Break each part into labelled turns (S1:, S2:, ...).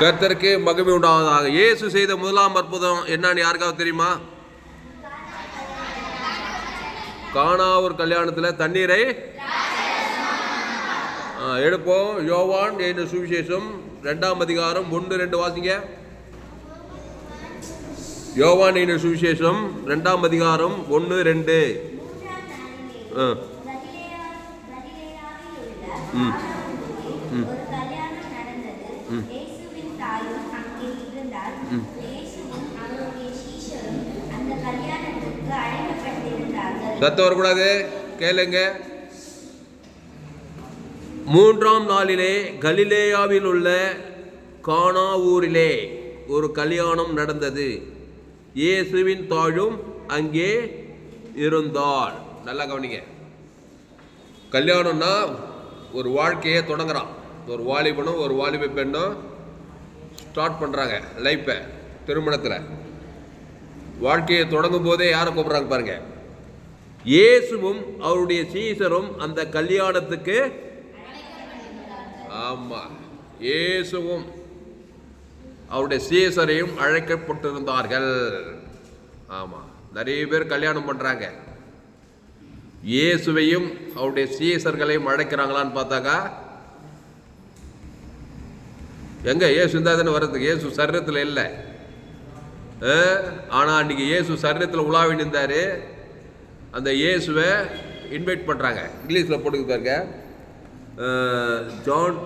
S1: கர்த்தருக்கு மகிமை உண்டாவதாக. இயேசு செய்த முதலாம் அற்புதம் என்னன்னு யாருக்காவது தெரியுமா? கானா ஒரு கல்யாணத்தில் தண்ணீரை எடுப்போம். யோவான் என்ற சுவிசேஷம் 2ஆம் அதிகாரம் 1-2 வாசிங்க. யோவான் என்ற சுவிசேஷம் 2ஆம் அதிகாரம் 1-2. சத்தம் வரக்கூடாது, கேளுங்க. 3ஆம் நாளிலே கலிலேயாவில் உள்ள கானா ஊரிலே ஒரு கல்யாணம் நடந்தது. இயேசுவின் தாயும் அங்கே இருந்தாள். நல்லா கவனிங்க. கல்யாணம்னா ஒரு வாழ்க்கையை தொடங்குறான். ஒரு வாலிபனும் ஒரு வாலிப பெண்ணும் ஸ்டார்ட் பண்ணுறாங்க லைஃப்பை. திருமணத்தில் வாழ்க்கையை தொடங்கும் போதே யாரை கூப்பிட்றாங்க பாருங்க. இயேசுவும் அவருடைய சீசரும் அந்த கல்யாணத்துக்கு, ஆமாம், இயேசுவும் அவருடைய சீசரையும் அழைக்கப்பட்டிருந்தார்கள். ஆமாம், நிறைய பேர் கல்யாணம் பண்ணுறாங்க. இயேசுவையும் அவருடைய சீசர்களையும் அழைக்கிறாங்களான்னு பார்த்தாக்கா எங்க இயேசு இருந்தால் தானே வர்றதுக்கு. இயேசு சரீரத்தில் இல்லை. ஆனால் அன்றைக்கி இயேசு சரீரத்தில் உலாவி நின்றார். அந்த இயேசுவை இன்வைட் பண்ணுறாங்க. இங்கிலீஷில் போட்டுக்கு பாருங்க. John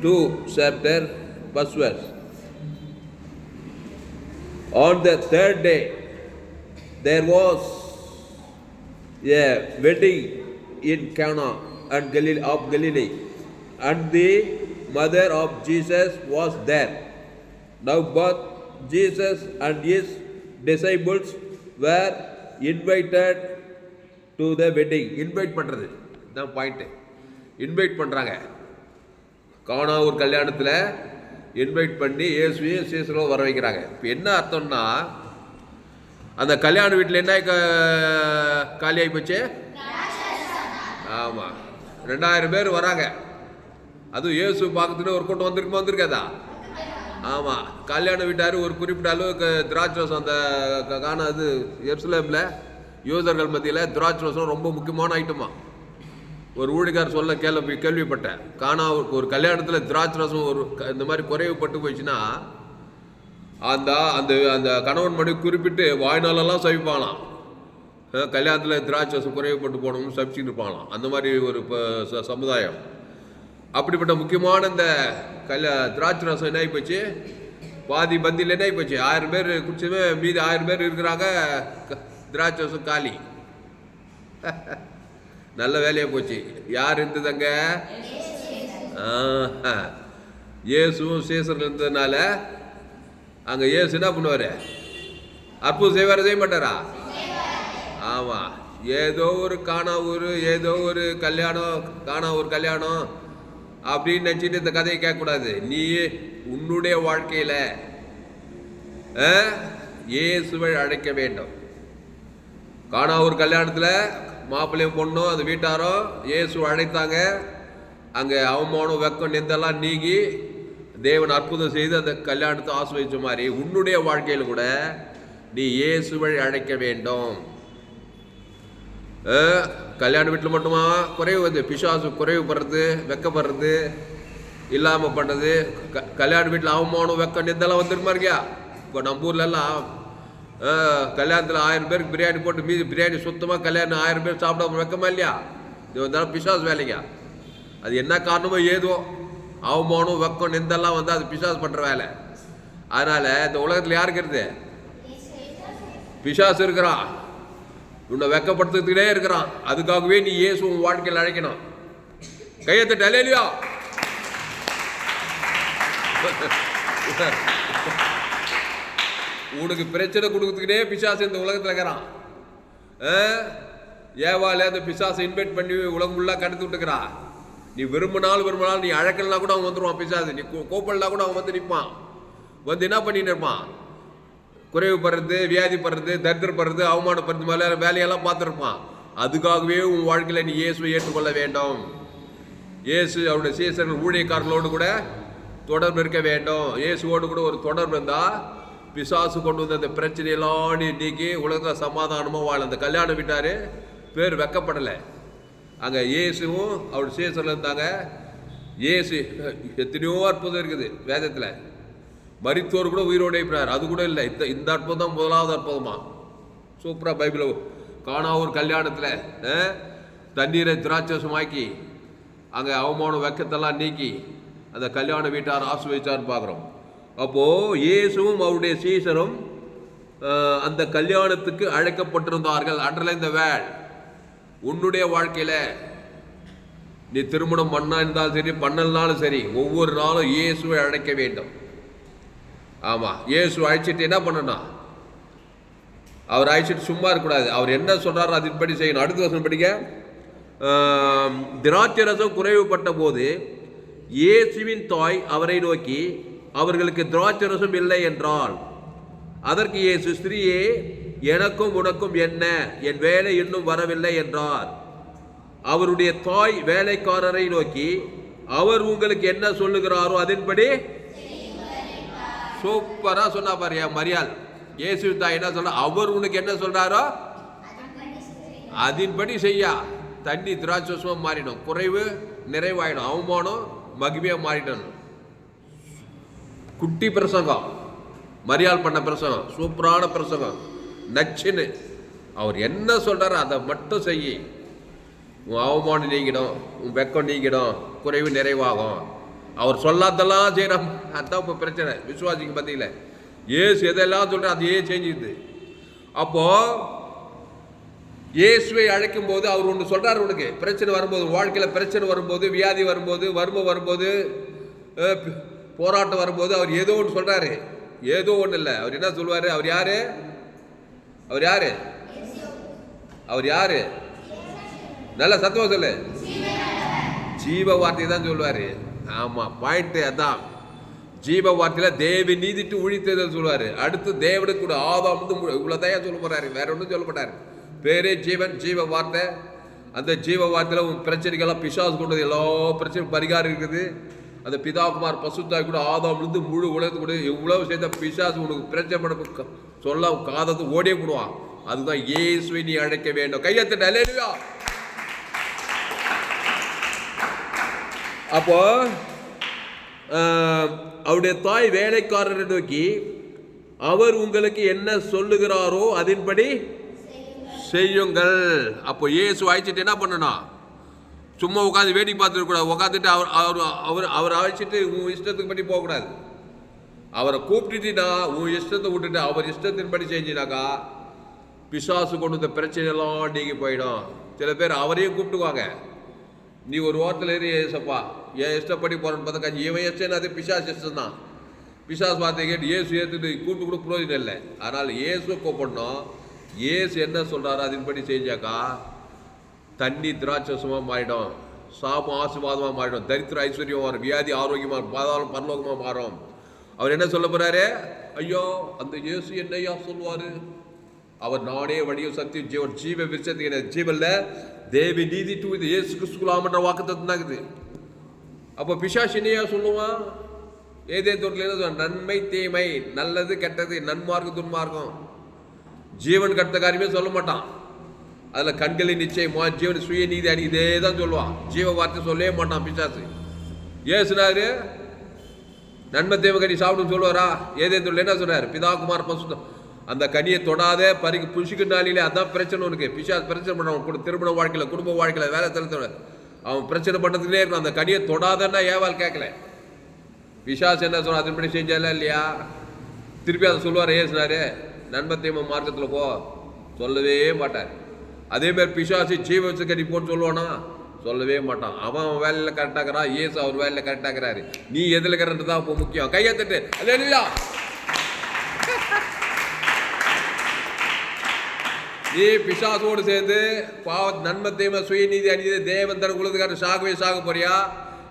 S1: 2:1. On the third day there was a wedding in Cana and Galilee, and the mother of Jesus was there. Now both Jesus and his disciples were invited to the wedding. Invite பண்ணுறது தான் point. Invite பண்ணுறாங்க. கானா ஒரு கல்யாணத்தில் invite பண்ணி இயேசுவையும் சீசரும் வர வைக்கிறாங்க. இப்போ என்ன அர்த்தம்னா, அந்த கல்யாண வீட்டில் என்ன காலியாகி போச்சு? ஆமாம், 2000 பேர் வராங்க. அதுவும் இயேசு பார்க்கறதுன்னு ஒரு கூட்டம் வந்திருக்காதா? ஆமாம், கல்யாண வீட்டார் ஒரு குறிப்பிட்ட அளவுக்கு திராட்சரசம். அந்த காண அது எருசலேமில் யூதர்கள் மத்தியில் திராட்சரசம் ரொம்ப முக்கியமான ஐட்டமா. ஒரு ஊழியக்கார் சொல்ல கேள்விப்பட்டேன். கானாவுக்கு ஒரு கல்யாணத்தில் திராட்சரசம் ஒரு இந்த மாதிரி குறைவுபட்டு போயிடுச்சுன்னா அந்த அந்த அந்த கணவன் மனைவி குறிப்பிட்டு வாய்நாளெல்லாம் சவிப்பாங்களாம். கல்யாணத்தில் திராட்சரசம் குறைவுபட்டு போகணும்னு சபிச்சுட்டு இருப்பாங்களாம். அந்த மாதிரி ஒரு சமுதாயம். அப்படிப்பட்ட முக்கியமான இந்த திராட்சை ரசம் என்ன ஆகி போச்சு? பாதி பந்தியில் என்ன ஆகி போச்சு? 1000 பேர் குடிச்சவே மீதி 1000 பேர் இருக்கிறாங்க. திராட்சை ரசம் காலி. நல்ல வேலையாக போச்சு. யார் இருந்ததுங்க? இயேசுவும் சீசர்கள் இருந்ததுனால அங்கே இயேசு என்ன பண்ணுவார்? அற்புதம் செய்வார், செய்ய மாட்டாரா? ஆமாம், ஏதோ ஒரு கானா ஊர், ஏதோ ஒரு கல்யாணம், கானா ஒரு கல்யாணம் அப்படின்னு நினச்சிட்டு இந்த கதையை கேட்கக்கூடாது. நீ உன்னுடைய வாழ்க்கையில் இயேசுவை அழைக்க வேண்டும். கானா ஒரு கல்யாணத்தில் மாப்பிள்ளையும் பொண்ணும் அந்த வீட்டாரும் இயேசு அழைத்தாங்க. அங்கே அவமானம், வெக்கம், நிந்தெல்லாம் நீங்கி தேவன் அற்புதம் செய்து அந்த கல்யாணத்தை ஆசிர்வதிச்ச மாதிரி உன்னுடைய வாழ்க்கையில் கூட நீ இயேசுவை அழைக்க வேண்டும். கல்யாண வீட்டில் மட்டுமா குறைவு வந்து பிசாசு குறைவுப்படுறது, வெக்கப்படுறது, இல்லாமல் பண்ணுறது. கல்யாண வீட்டில் அவமானம், வெக்கம், நிந்தெல்லாம் வந்துருமா இருக்கியா? இப்போ நம்ம ஊர்லெல்லாம் கல்யாணத்தில் 1000 பேருக்கு பிரியாணி போட்டு மீதி பிரியாணி சுத்தமாக கல்யாணம் 1000 பேர் சாப்பிடாம வெக்கமா இல்லையா? இது வந்தாலும் பிசாசு வேலைங்க. அது என்ன காரணமோ ஏதோ அவமானம், வெக்கம், நிந்தெல்லாம் வந்து அது பிசாசு பண்ணுற வேலை. அதனால் இந்த உலகத்தில் யாருக்கு இருக்குது? பிசாசு இருக்கிறான். உன்னை வெக்கப்படுத்துக்கிட்டே இருக்கிறான். அதுக்காகவே நீ இயேசு உன் வாழ்க்கையில் அழைக்கணும். கையத்தட்டு அல்லேலூயா. உனக்கு பிரச்சனை கொடுக்கறதுக்கிட்டே பிசாசு இந்த உலகத்தில் இருக்கிறான். ஏவால அந்த பிசாசை இன்வைட் பண்ணி உலகம் ஃபுல்லாக கடத்தி விட்டுக்கிறான். நீ விரும்பினாலும் நீ அழைக்கலாம் கூட அவன் வந்துடுவான். பிசாசு நீ கோப்பல்லாம் கூட அவன் வந்து நிற்பான். வந்து என்ன பண்ணிட்டு இருப்பான்? குறைவுப்படுறது, வியாதிப்படுறது, தரித்திரப்படுறது, அவமானப்படுறது மேலே வேலையெல்லாம் பார்த்துருப்பான். அதுக்காகவே உன் வாழ்க்கையில் நீ இயேசுவை ஏற்றுக்கொள்ள வேண்டும். இயேசு அவருடைய சீசர்கள் ஊழியக்காரர்களோடு கூட தொடர்பு இருக்க வேண்டும். இயேசுவோடு கூட ஒரு தொடர்பு இருந்தால் பிசாசு கொண்டு வந்த அந்த பிரச்சனையெல்லாம் நீக்கி உலகத்தில் சமாதானமாக வாழ. அந்த கல்யாணம் வீட்டார் பேர் வெக்கப்படலை. அங்கே இயேசுவும் அவருடைய சீசர்கள் இருந்தாங்க. இயேசு எத்தனையோ அற்புதம் இருக்குது வேதத்தில். மரித்தோர் கூட உயிரோடு எழுப்பினார். அது கூட இல்லை. இந்த அற்புதம் தான் முதலாவது அற்புதமா. சூப்பராக பைபிள் காணா ஒரு கல்யாணத்தில் தண்ணீரை திராட்சசமாக்கி அங்கே அவமானம் வெக்கத்தெல்லாம் நீக்கி அந்த கல்யாண வீட்டார் ஆசீர்வதிச்சார்னு பார்க்குறோம். அப்போது இயேசுவும் அவருடைய சீசரும் அந்த கல்யாணத்துக்கு அழைக்கப்பட்டிருந்தார்கள். Underline the word. உன்னுடைய வாழ்க்கையில் நீ திருமணம் பண்ணா இருந்தாலும் சரி பண்ணலனாலும் சரி ஒவ்வொரு நாளும் இயேசுவை அழைக்க வேண்டும். ஆமாம், இயேசு அழைச்சிட்டு என்ன பண்ணணும்? அவர் அழைச்சிட்டு சும்மா இருக்கக்கூடாது. அவர் என்ன சொல்கிறாரோ அதன்படி செய்யணும். அடுத்த வருஷம் படிக்க, திராட்சை ரசம் குறைவுபட்ட போது இயேசுவின் தாய் அவரை நோக்கி, அவர்களுக்கு திராட்சை ரசம் இல்லை என்றால். அதற்கு இயேசு, ஸ்திரீயே, எனக்கும் உனக்கும் என்ன? என் வேலை இன்னும் வரவில்லை என்றார். அவருடைய தாய் வேலைக்காரரை நோக்கி, அவர் உங்களுக்கு என்ன சொல்லுகிறாரோ அதன்படி. சூப்பரா சொன்னா பாரு மரியாள். இயேசு தாய் என்ன சொல்ற? அவர் உனக்கு என்ன சொல்றாரோ அதன்படி செய்யா. தண்ணி திராட்சமா மாறிடும், குறைவு நிறைவாயிடும், அவமானம் மகிமையா மாறிடணும். குட்டி பிரசங்கம், மரியாள் பண்ண பிரசங்கம், சூப்பரான பிரசங்கம், நச்சுன்னு. அவர் என்ன சொல்றாரோ அதை மட்டும் செய்ய. உன் அவமானம் நீங்கிடும், உன் வெக்கம் நீங்கிடும், குறைவு நிறைவாகும். அவர் சொல்லாதெல்லாம் செய்யணும். அதுதான் இப்போ பிரச்சனை விசுவாசிக்கு மத்தியில். இயேசு எதெல்லாம் சொல்ற அதையே செஞ்சுது. அப்போ இயேசுவை அழைக்கும் போது அவர் ஒன்று சொல்றாரு. உனக்கு பிரச்சனை வரும்போது, வாழ்க்கையில் பிரச்சனை வரும்போது, வியாதி வரும்போது, வறுமை வரும்போது, போராட்டம் வரும்போது அவர் ஏதோ ஒன்று சொல்றாரு. ஏதோ ஒன்று இல்லை, அவர் என்ன சொல்லுவாரு? அவர் யாரு? அவர் யாரு? அவர் யாரு? நல்ல சத்துவம் சொல்லு. ஜீவ வார்த்தை தான் சொல்லுவாரு. ஆமா, பாயிண்ட் அதான். ஜீவ வார்த்தையில தேவி நீதிட்டு உழித்ததை சொல்லுவாரு. அடுத்து தேவனுக்கு கூட ஆதாம் இவ்வளவுதான் சொல்ல போறாரு, வேற ஒன்றும் சொல்ல மாட்டாரு. பேரே ஜீவன், ஜீவ வார்த்தை. அந்த ஜீவ வார்த்தையில உன் பிரச்சனைகள்லாம் பிசாசு கொண்டது எல்லா பிரச்சனையும் பரிகாரம் இருக்குது. அந்த பிதாகுமார் பசுத்தாய் கூட ஆதாம் இருந்து முழு உலகத்து கூட எவ்வளவு சேர்ந்த பிசாசு உனக்கு பிரச்சனை பண்ண சொல்ல காதத்து ஓடியே போடுவான். அதுதான் இயேசுவை நீ அழைக்க வேண்டும். கையத்தட்ட அல்லேலூயா. அப்போ அவருடைய தாய் வேலைக்காரரை நோக்கி, அவர் உங்களுக்கு என்ன சொல்லுகிறாரோ அதன்படி செய்யுங்கள். அப்போ இயேசு அழைச்சிட்டு என்ன பண்ணணும்? சும்மா உட்காந்து வேடிக்கை பார்த்துருக்க கூடாது. உட்காந்துட்டு அவர் அழைச்சிட்டு உன் இஷ்டத்துக்கு படி போகக்கூடாது. அவரை கூப்பிட்டுட்டா உன் இஷ்டத்தை விட்டுட்டு அவர் இஷ்டத்தின்படி செஞ்சினாக்கா பிசாசு கொண்டு வந்த பிரச்சனையெல்லாம் நீங்கி போயிடும். சில பேர் அவரையும் கூப்பிட்டுக்குவாங்க. நீ ஒரு ஓரத்தில் ஏறி ஏசப்பா என் இஷ்டப்படி போறேன்னு பார்த்தாக்கா இவன் இஷ்டம், அது பிசாசு இஷ்டம் தான். பிசாசு வார்த்தை கேட்டு இயேசு ஏற்றுட்டு கூப்பிட்டு கூட பிரயோஜனம் இல்லை. அதனால் இயேசுவை கூப்பிடணும். இயேசு என்ன சொல்கிறாரோ அதன்படி செஞ்சாக்கா தண்ணி திராட்சசமாக மாறிடும், சாபம் ஆசீர்வாதமாக மாறிடும், தரித்திர ஐஸ்வர்யம் மாறும், வியாதி ஆரோக்கியமாக, பாதாளம் பரலோகமாக மாறும். அவர் என்ன சொல்ல போறாரு? ஐயோ அந்த இயேசு என்னையா சொல்லுவாரு? அவர் நானே வழியும் சத்தியம் ஜீவன், ஜீவ விருட்சத்துக்கு ஜீவன்ல தேவி நீதி டூ இது இயேசு கிறிஸ்துக்குலாமன்ற வாக்குத்தத்தம் இருக்குது. அப்போ பிசாசு என்னையா சொல்லுவான்? ஏதே தோட்டத்தில் நன்மை தீமை, நல்லது கெட்டது, நன்மார்க்கம் துன்மார்க்கம், ஜீவன் கட்ட காரியமே சொல்ல மாட்டான். அதில் கண்களின் நிச்சயம், ஜீவன் சுய நீதி அணி, இதே தான் சொல்லுவான். ஜீவ வார்த்தை சொல்லவே மாட்டான் பிசாசு. ஏசுனாரு நன்மை தேவ கனி சாப்பிடும் சொல்லுவாரா? ஏதே தொழில் என்ன சொல்றாரு? பிதாகுமார் பசுத்தம் அந்த கனியை தொடாத பறிக்கு புஷிக்கிட்டாலே அதான் பிரச்சனை உனக்கு. பிசாசு பிரச்சனை பண்ணுவான். திருமண வாழ்க்கையில், குடும்ப வாழ்க்கையில், வேலை தளத்தோட அவன் பிரச்சனை பண்ணுறதுலேயே இருக்கும். அந்த கனியை தொடாதன்னா ஏவால் கேட்கல. பிசாசு என்ன சொல்ற அதன்படி செஞ்சால இல்லையா? திருப்பி அதை சொல்லுவார். ஏசுனாரு நன்மை தீமை மார்க்கத்தில் போ சொல்லவே மாட்டார். அதேமாதிரி பிசாசு ஜீவ கனி போன்னு சொல்லுவானா? சொல்லவே மாட்டான். அவன் வேலையில் கரெக்டாகிறான், ஏசு அவர் வேலையில் கரெக்டாகிறாரு. நீ எதில் கரெக்டு தான் இப்போ முக்கியம். கையெழுத்துட்டு அல்லேலூயா. நீ பிசாசோடு சேர்ந்து நன்மை தீமை சுயநீதி அணிந்து தேவன் தர உழுதுக்காரன் சாகவே சாக போறியா?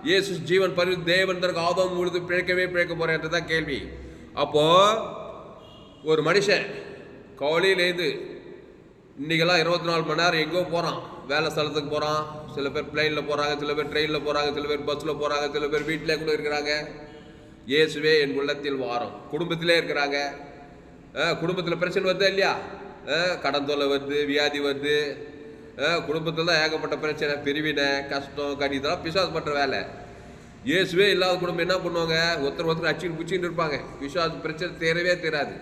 S1: இயேசு ஜீவன் பரி தேவன் தருக்கு ஆதம் உழுது பிழைக்க போறியான்றதான் கேள்வி. அப்போ ஒரு மனுஷன் காலையிலேருந்து இன்னைக்கெல்லாம் 24 மணி நேரம் எங்கோ போகிறான். வேலை ஸ்தலத்துக்கு போகிறான், சில பேர் பிளெயினில் போகிறாங்க, சில பேர் ட்ரெயினில் போகிறாங்க, சில பேர் பஸ்ஸில் போகிறாங்க, சில பேர் வீட்டிலே கூட இருக்கிறாங்க. இயேசுவே என் உள்ளத்தில் வாரம். குடும்பத்திலே இருக்கிறாங்க. குடும்பத்தில் பிரச்சனை வருதா இல்லையா? கடன் தொல்லை வருது, வியாதி வருது, குடும்பத்தில் தான் ஏகப்பட்ட பிரச்சனை, பிரிவினை, கஷ்டம், கடி, இதெல்லாம் பிசாசு பண்ணுற வேலை. இயேசுவே இல்லாத குடும்பம் என்ன பண்ணுவாங்க? ஒருத்தர் அச்சின்னு பிடிச்சின்னு இருப்பாங்க. பிசாசு பிரச்சனை தேரவே தேராது.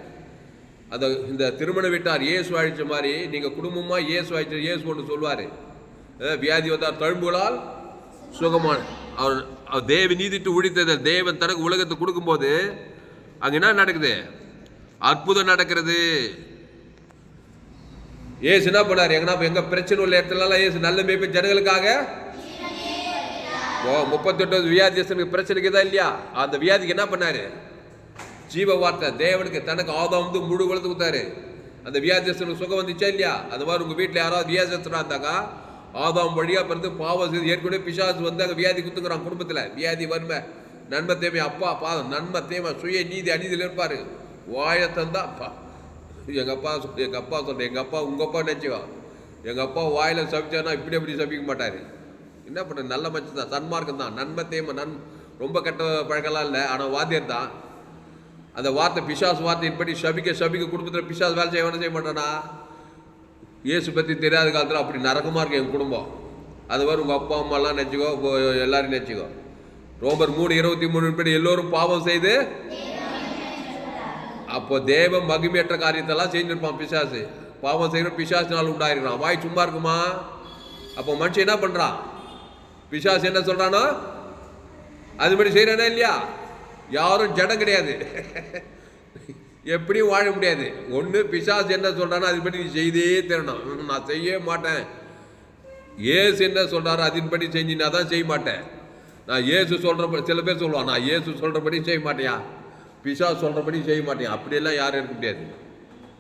S1: அதை இந்த திருமண வீட்டார் இயேசு அழிச்ச மாதிரி நீங்கள் குடும்பமாக இயேசு அழிச்ச இயேசு ஒன்று சொல்லுவார். வியாதி வந்தார் தழும்புகளால் சுகமான அவர் தேவ நீதிட்டு உழித்தது. தேவன் தனக்கு உலகத்தை கொடுக்கும்போது அங்கே என்ன நடக்குது? அற்புதம் நடக்கிறது. ஏசு என்ன பண்ணார்? எங்க பிரச்சனை உள்ள இடத்துலலாம் ஏசு நல்ல மேய்ப்பு ஜனங்களுக்காக 38 வியாதியஸ்தனுக்கு பிரச்சனைக்கு தான் இல்லையா? அந்த வியாதிக்கு என்ன பண்ணாரு? ஜீவ வார்த்தை தேவனுக்கு தனக்கு ஆதாம் வந்து முழு குலத்து கொடுத்தாரு. அந்த வியாதியஸ்தனுக்கு சுகம் வந்துச்சா இல்லையா? அந்த மாதிரி உங்கள் வீட்டில் யாராவது வியாதியஸ்தனா இருந்தாக்கா ஆதாம் வழியாக பிறந்து பாவம் செய்து ஏற்கனவே பிசாசு வந்து அங்கே வியாதி குத்துக்கிறான். குடும்பத்தில் வியாதி வறுமை, நன்மை தேவை, அப்பா பாதம், நன்மை தேவை, சுய நீதி அநீதியில் இருப்பார். வாயத்தந்தா எங்கள் அப்பா சொல்கிறேன், எங்கள் அப்பா உங்கள் அப்பா நினச்சிக்கோ. எங்கள் அப்பா வாயில் சபிச்சானா இப்படி அப்படி சபிக்க மாட்டார். என்ன பண்ண? நல்ல மச்சம் தான், சன்மார்க்கம் தான், நன்மை தேமை, ரொம்ப கெட்ட பழக்கம்லாம் இல்லை. ஆனால் வாத்தியர் தான். அந்த வார்த்தை பிசாசு வார்த்தையின்படி சபிக்க குடும்பத்தில் பிசாசு வேலை செய்ய மாட்டானா? இயேசு பற்றி தெரியாத காலத்தில் அப்படி நரகமாக இருக்கு என் குடும்பம். அது மாதிரி உங்கள் அப்பா அம்மாலாம் நினச்சிக்கோ, எல்லாரும் நினச்சிக்கோ. ரோமர் 3:23 படி எல்லோரும் பாவம் செய்து அப்போ தேவ மகிமையற்ற காரியத்தெல்லாம் செஞ்சிருப்பான் பிசாசு. பாவம் செய்கிற பிசாசுனால உண்டாயிருக்கிறான். வாய் சும்மா இருக்குமா? அப்போ மனுஷன் என்ன பண்ணுறான்? பிசாசு என்ன சொல்கிறானோ அதுபடி செய்கிறானா இல்லையா? யாரும் ஜடம் கிடையாது, எப்படியும் வாழ முடியாது. ஒன்று பிசாசு என்ன சொல்கிறானோ அதுபடி நீ செய்தே தரணும். நான் செய்ய மாட்டேன். ஏசு என்ன சொல்கிறாரோ அதன்படி செஞ்சினா தான் செய்ய மாட்டேன். நான் ஏசு சொல்கிறபடி, சில பேர் சொல்லுவான் நான் ஏசு சொல்கிறபடி செய்ய மாட்டேயா, பிசாசு சொல்கிறபடி செய்ய மாட்டேன். அப்படியெல்லாம் யாரும் இருக்க முடியாது.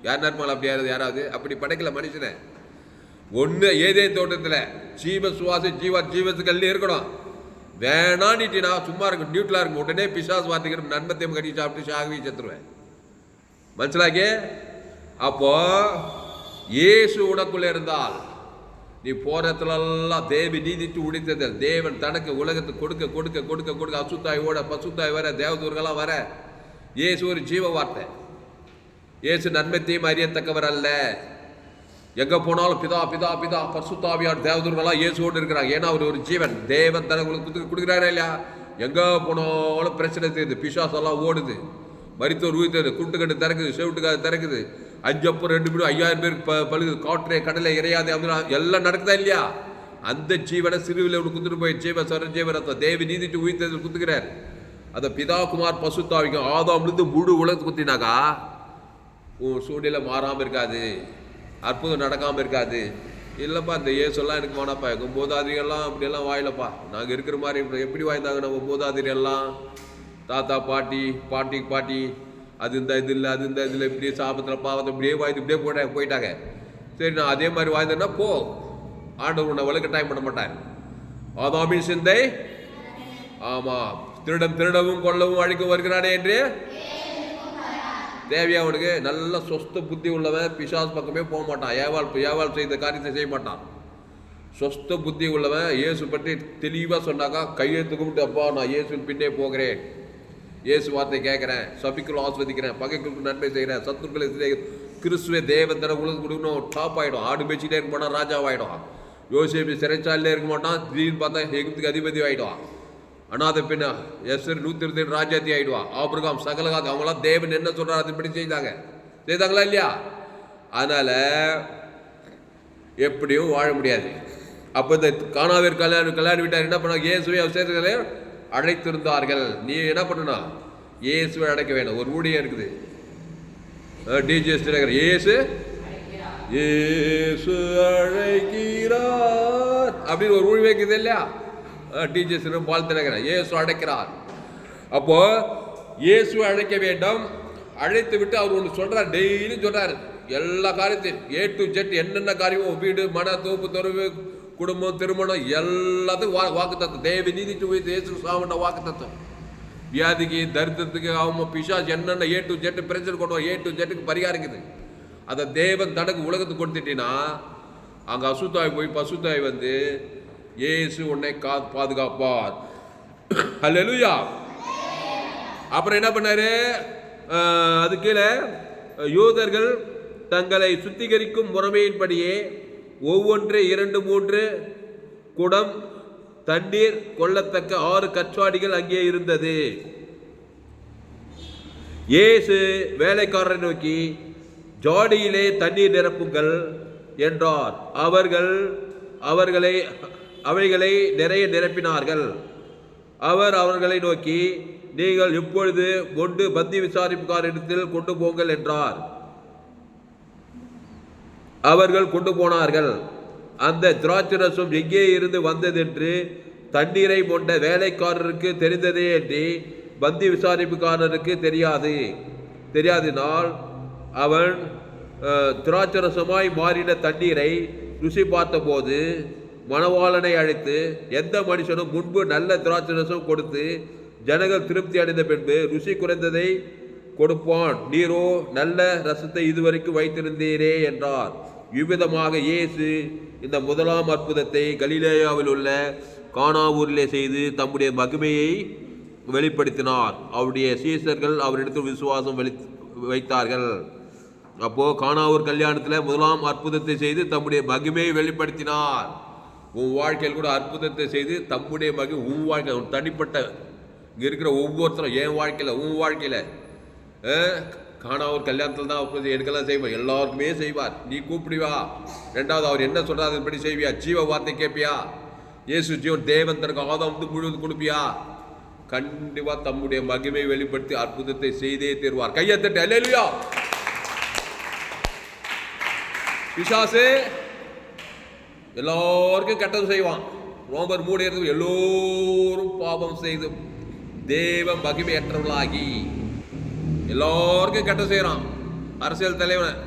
S1: யார் நேரமால் அப்படி யாராவது அப்படி படைக்கல மனுஷனை. ஒன்று ஏதே தோட்டத்தில் ஜீவ சுவாச ஜீவத்துக்கல்லே இருக்கணும். வேணான்னுட்டு நான் சும்மா இருக்கும், நியூட்ரலாக இருக்கும். உடனே பிசாசு வார்த்தைக்கு நன்மத்தையும் கட்டி சாப்பிட்டு சாகவே செத்துருவேன். மனசிலாக்கே. அப்போ இயேசு உனக்குள்ளே இருந்தால் நீ போறதுலாம் தேவி நீதிட்டு உடித்தது. தேவன் தனக்கு உலகத்தை கொடுக்க கொடுக்க கொடுக்க கொடுக்க அசுத்தாயோட பசுத்தாய் வர, தேவதூர்களாம் வர. இயேசு ஒரு ஜீவ வார்த்தை. இயேசு நன்மத்தையும் அறியத்தக்கவர் அல்ல. எங்கே போனாலும் பிதா பிதா பிதா பசுத்தாவியார் தேவதூர்களாம் இயேசுவோடு இருக்கிறாங்க. ஏன்னா அவர் ஒரு ஜீவன். தேவன் தனக்கு கொடுக்குறாரா இல்லையா? எங்கே போனாலும் பிரச்சனை தெரியுது, பிசாசெல்லாம் ஓடுது, மரித்தோர் உயிர்த்தது, குண்டுக்கட்டு திறக்குது, செவிட்டுக்காது திறக்குது, 5 அப்போ 2 பேரும் 5000 பேருக்கு பழுது, காற்றே கடலை இறையாதே அப்படின்னு எல்லாம் நடக்குதா இல்லையா? அந்த ஜீவனை சிறுவில் ஒன்று குத்துட்டு போய் ஜீவ ஜீவரத்தை தேவி நீதிட்டு உயிர்த்தது குத்துக்கிறார். அதை பிதா குமார் பசுத்தாவிக்கும் ஆதாம்லேருந்து முழு உலகத்து குத்தினாக்கா உன் சூழ்நிலை மாறாமல் இருக்காது, அற்புதம் நடக்காமல் இருக்காது. இல்லைப்பா இந்த ஏசெல்லாம் எனக்கு வேணாப்பா, எங்கள் மூதாதிரியெல்லாம் அப்படியெல்லாம் வாயிலப்பா, நாங்கள் இருக்கிற மாதிரி எப்படி வாய்ந்தாங்க நம்ம மூதாதிரியெல்லாம்? தாத்தா பாட்டி பாட்டி பாட்டி அது இந்த இது இல்லை, அது இந்த இதில் இப்படியே சாபத்தில் பாவத்தை இப்படியே வாய்ந்து இப்படியே போயிட்டாங்க. சரி நான் அதே மாதிரி வாய்ந்தேன்னா போ, ஆண்டவர் உன்னை வலுக்க டைம் பண்ண மாட்டார். ஆதாமின் சிந்தை, ஆமாம், திருடவும் கொல்லவும் அழிக்க வருகிறானே என்று தேவையா? அவனுக்கு நல்ல சொஸ்த புத்தி உள்ளவன் பிசாஸ் பக்கமே போக மாட்டான். ஏவாள் செய்த காரியத்தை செய்ய மாட்டான். சொஸ்த புத்தி உள்ளவன் இயேசு பற்றி தெளிவாக சொன்னாக்கா கையெழுத்து கும்பிட்டு அப்பா நான் இயேசுவின் பின்னே போகிறேன், இயேசு வார்த்தை கேட்குறேன், சபிக்குள் ஆஸ்வதிக்கிறேன், பகைகளுக்கு நன்மை செய்கிறேன், சத்துருக்களை கிறிஸ்துவே தேவன் தர உலகம் கொடுக்கணும், டாப் ஆகிடும். ஆடு பேச்சிட்டே இருக்க மாட்டான், ராஜாவாகிடும். யோசேப்பு சிறைச்சாலையிலே இருக்க மாட்டான், திடீர்னு பார்த்தா எகிப்துக்கு அதிபதி ஆகிடுவான். அனாதை பெண்ணா எஸ்ஸர் 120 ராஜாத்தி ஆகிடுவான். ஆபிரகாம் சகலகாக அவங்களாம் தேவன் என்ன சொல்கிறார் அதுபடி செய்தாங்களா இல்லையா? அதனால் எப்படியும் வாழ முடியாது. அப்போ இந்த கானாவிற்கு கல்யாணம் விட்டார் என்ன பண்ணாங்க? இயேசுவை அவசரங்களை அழைத்திருந்தார்கள். நீ என்ன பண்ணணும்? இயேசுவை அழைக்க வேணும். ஒரு ஊழியம் இருக்குது, டிஜிஎஸ் இயேசு இயேசு அழைக்கிறார் அப்படின்னு ஒரு ஊழி வைக்கிறது இல்லையா? டிஜிஎஸ் பால் திறக்கிறார், இயேசு அழைக்கிறார். அப்போ இயேசு அழைக்க வேண்டும். அழைத்து விட்டு அவர் ஒன்று சொல்றார், டெய்லி சொல்றாரு எல்லா காரியத்தையும் A to Z என்னென்ன காரியமோ, வீடு மன தோப்பு தொலைவு குடும்பம் திருமணம் எல்லாத்துக்கும் வாக்கு தத்துவம். தேவி நீதி இயேசு சாமண்ட வாக்கு தத்துவம். வியாதிக்கு தரித்திரத்துக்கு அவங்க பிசாசு என்னென்ன A to Z பிரச்சனை கொண்டு A to Zக்கு பரிகாரம் இருக்குது. அதை தேவன் தனக்கு உலகத்துக்கு கொடுத்துட்டீங்கன்னா அங்கே அசுத்தாய் போய் பசுத்தாய் வந்து இயேசு உன்னை பாதுகாப்பார். அல்லேலூயா. அப்புறம் என்ன பண்ணாரு? அது கீழே யூதர்கள் தங்களை சுத்திகரிக்கும் முறைமையின்படியே ஒவ்வொன்று 2-3 குடம் தண்ணீர் கொள்ளத்தக்க 6 கற்றாடிகள் அங்கே இருந்தது. இயேசு வேலைக்காரரை நோக்கி, ஜாடியிலே தண்ணீர் நிரப்புங்கள் என்றார். அவைகளை நிறைய நிரப்பினார்கள். அவர் அவர்களை நோக்கி, நீங்கள் இப்பொழுது கொண்டு பந்தி விசாரிப்புக்காரிடத்தில் கொண்டு போங்கள் என்றார். அவர்கள் கொண்டு போனார்கள். அந்த திராட்சரசம் எங்கே இருந்து வந்ததென்று தண்ணீரை கொண்ட வேலைக்காரருக்கு தெரிந்ததே என்று பந்தி விசாரிப்புக்காரருக்கு தெரியாதினால் அவன் திராட்சரசமாய் மாறின தண்ணீரை ருசி பார்த்தபோது மணவாளனை அழைத்து, எந்த மனுஷனும் முன்பு நல்ல திராட்சரசம் கொடுத்து ஜனங்கள் திருப்தி அடைந்த பின்பு ருசி குறைந்ததை கொடுப்பான், நீரோ நல்ல ரசத்தை இதுவரைக்கும் வைத்திருந்தீரே என்றார். இவ்விதமாக இயேசு இந்த முதலாம் அற்புதத்தை கலிலேயாவில் உள்ள கானா ஊரிலே செய்து தம்முடைய மகிமையை வெளிப்படுத்தினார். அவருடைய சீசர்கள் அவரிடத்தில் விசுவாசம் வைத்தார்கள். அப்போ கானாவூர் கல்யாணத்தில் முதலாம் அற்புதத்தை செய்து தம்முடைய மகிமையை வெளிப்படுத்தினார். உன் வாழ்க்கையில் கூட அற்புதத்தை செய்து தம்முடைய மகிமை, உன் வாழ்க்கை, உன் தனிப்பட்ட இங்கே இருக்கிற ஒவ்வொருத்தரும், என் வாழ்க்கையில் உன் வாழ்க்கையில் கானாவூர் கல்யாணத்தில் தான் அற்புதம் எடுக்கலாம் செய்வார், எல்லாருக்குமே செய்வார். நீ கூப்பிடுவா. ரெண்டாவது அவர் என்ன சொல்கிறார் அதன்படி செய்வியா? ஜீவ வார்த்தை கேட்பியா? இயேசு ஜீவன் தேவன் தனக்கு ஆதாம் முழுவதும் கொடுப்பியா? கண்டிப்பாக தம்முடைய மகிமை வெளிப்படுத்தி அற்புதத்தை செய்தே தருவார். கையை தட்டி அல்லேலூயா. பிசாசு எல்லாருக்கும் கெட்டது செய்வான். ரோமர் 3 எல்லோரும் பாவம் செய்து தேவ மகிமையற்றவர்களாகி எல்லாருக்கும் கெட்ட செய்யறான். அரசியல் தலைவன்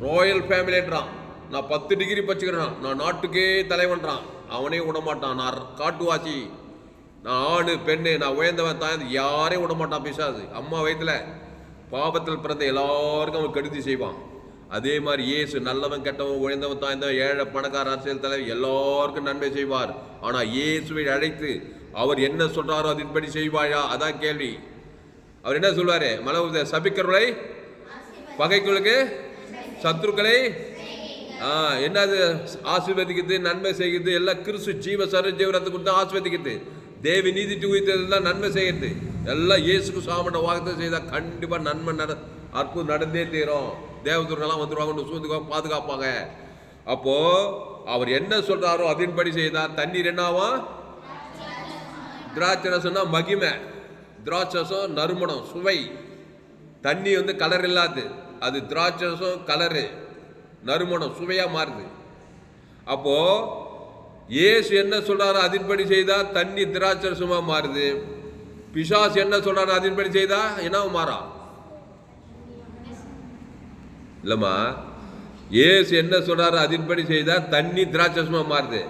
S1: ராயல் ஃபேமிலின்றான், நான் 10 டிகிரி பச்சுக்கிறேன், நான் நாட்டுக்கே தலைவன்றான், அவனே விடமாட்டான். நான் காட்டுவாசி, நான் ஆணு பெண்ணு, நான் உயர்ந்தவன் தான், யாரையும் விடமாட்டான் பிசாசு. அம்மா வயிற்றுல பாபத்தில் பிறந்த எல்லாருக்கும் அவன் கெடுதி செய்வான். அதே மாதிரி இயேசு நல்லவன் கெட்டவன் உயர்ந்தவன் தாய்ந்தவன் ஏழை பணக்கார அரசியல் தலைவர் எல்லாருக்கும் நன்மை செய்வார். ஆனால் இயேசுவை அழைத்து அவர் என்ன சொல்றாரோ அதன்படி செய்வாயா? அதான் கேள்வி. அவர் என்ன சொல்வாரு? மலை சபிக்கிறவர்களை பகைக்குழுக்கு சத்ருக்களை என்னது ஆசீர்வதிக்குது, நன்மை செய்யுது, எல்லாம் கிறிஸ்து ஜீவ ஜீவரத்தை கொடுத்து ஆசீர்வதிக்குது. தேவி நீதி உயிர்த்தெல்லாம் நன்மை செய்யுது. எல்லாம் இயேசுக்கு சாமண்ட வாக்குத்தை செய்தால் கண்டிப்பாக நன்மை அற்புதம் நடந்தே தீரும். தேவதூர்கள்லாம் வந்துடுவாங்க, சூழ்ந்துக்குவாங்க, பாதுகாப்பாங்க. அப்போ அவர் என்ன சொல்றாரோ அதன்படி செய்தால் தண்ணீர் என்னாவா? திராட்சரசம்னா மகிமை, திராட்சரசம் நறுமணம், சுவை. தண்ணி கலர் இல்லாது, அது திராட்சரசம் கலரு, நறுமணம், சுவையா மாறுது. அப்போ இயேசு என்ன சொல்றாரோ அதன்படி செய்தா தண்ணி திராட்சரசமா மாறுது. பிசாசு என்ன சொல்றாரோ அதன்படி செய்தா என்ன மாறா? இல்லம்மா, இயேசு என்ன சொல்றாரோ அதன்படி செய்தா தண்ணி திராட்சரசமா மாறுது.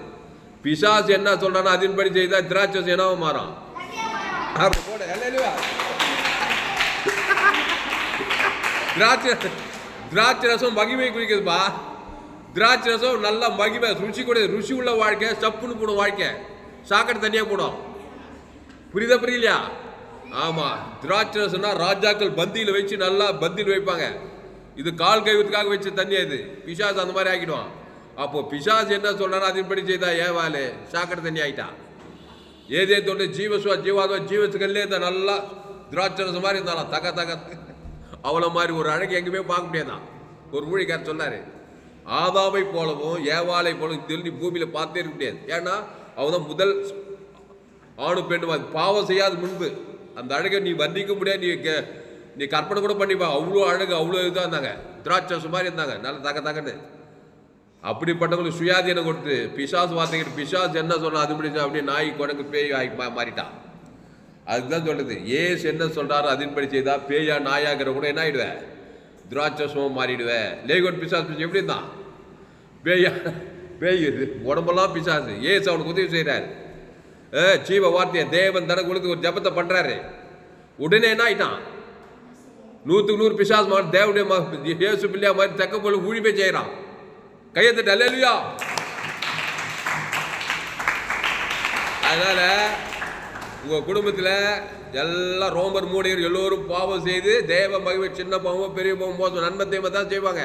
S1: பிசாசு என்ன சொல்றாரோ அதன்படி செய்தா திராட்சரசம் என்னவா மாறும்? திராட்சரசம் மகிமை குறிக்குதுப்பா. திராட்சரசம் நல்ல மகிமை, ருசி கூட, ருசி உள்ள வாழ்க்கை, சப்புன்னு போடும் வாழ்க்கை, சாக்கடை தனியாக போடும். புரியலையா? ஆமா, திராட்சரசம்னா ராஜாக்கள் பந்தியில் வச்சு நல்லா பந்தியில் வைப்பாங்க. இது கால் கைவத்துக்காக வச்ச தண்ணியா இது. பிசாசு அந்த மாதிரி ஆக்கிடுவான். அப்போ பிசாசு என்ன சொல்றாரோ அதன்படி செய்தா ஏவாலு சாக்கடை தண்ணி ஆகிட்டான். ஏதே தொண்டு ஜீவத்துக்கள்லேயே இந்த நல்லா திராட்சரசம் மாதிரி இருந்தாலும் தக தக அவ்வளோ மாதிரி ஒரு அழகு எங்கேயுமே பார்க்க முடியாதான். ஒரு ஊழிக்காரர் சொன்னார், ஆதாமை போலவும் ஏவாளை போலவும் திரும்பி பூமியில் பார்த்தே இருக்க முடியாது. ஏன்னா அவங்க தான் முதல் ஆணு பெண்ணு, பாவம் செய்யாத முன்பு அந்த அழகை நீ வர்ணிக்க முடியாது, நீ கற்பனை கூட பண்ணிப்பா. அவ்வளோ அழகு, அவ்வளோ இதாக இருந்தாங்க, திராட்சரசம் மாதிரி இருந்தாங்க, நல்லா தக தகன்னு. அப்படிப்பட்டவங்களுக்கு சுயாதீனம் கொடுத்து பிசாசு வார்த்தைக்கிட்டு பிசாசு என்ன சொல்றா அது முடிச்சு அப்படியே நாய் குரங்கு பேய் மாறிட்டான். அதுதான் சொல்லுது, ஏசு என்ன சொல்றாரோ அதன்படி செய்தா பேயா நாயாகிற கூட என்ன ஆயிடுவேன்? திராட்சரசமாக மாறிடுவேன். லேகோன் பிசாசு எப்படி இருந்தான்? பேய் உடம்பெல்லாம் பிசாசு. ஏசு அவனுக்கு உதவி செய்கிறார். ஜீவ வார்த்தையை தேவன் தனக்கு கொடுத்து ஒரு ஜபத்தை பண்றாரு. உடனே என்ன ஆயிட்டான்? 100க்கு 100 பிசாசு மாதிரி தேவனுடைய இயேசு பிள்ளையா மாதிரி தக்க போல ஊழிப்பே செய்கிறான். கையை தட்டு அல்லேலூயா. அதனால உங்க குடும்பத்தில் எல்லாம் ரோமர் மூடியர் எல்லோரும் பாவம் செய்து தேவ மகிமை, சின்ன பாவம் பெரிய பாவம் மோசம் நன்மை தீமை தான் செய்வாங்க.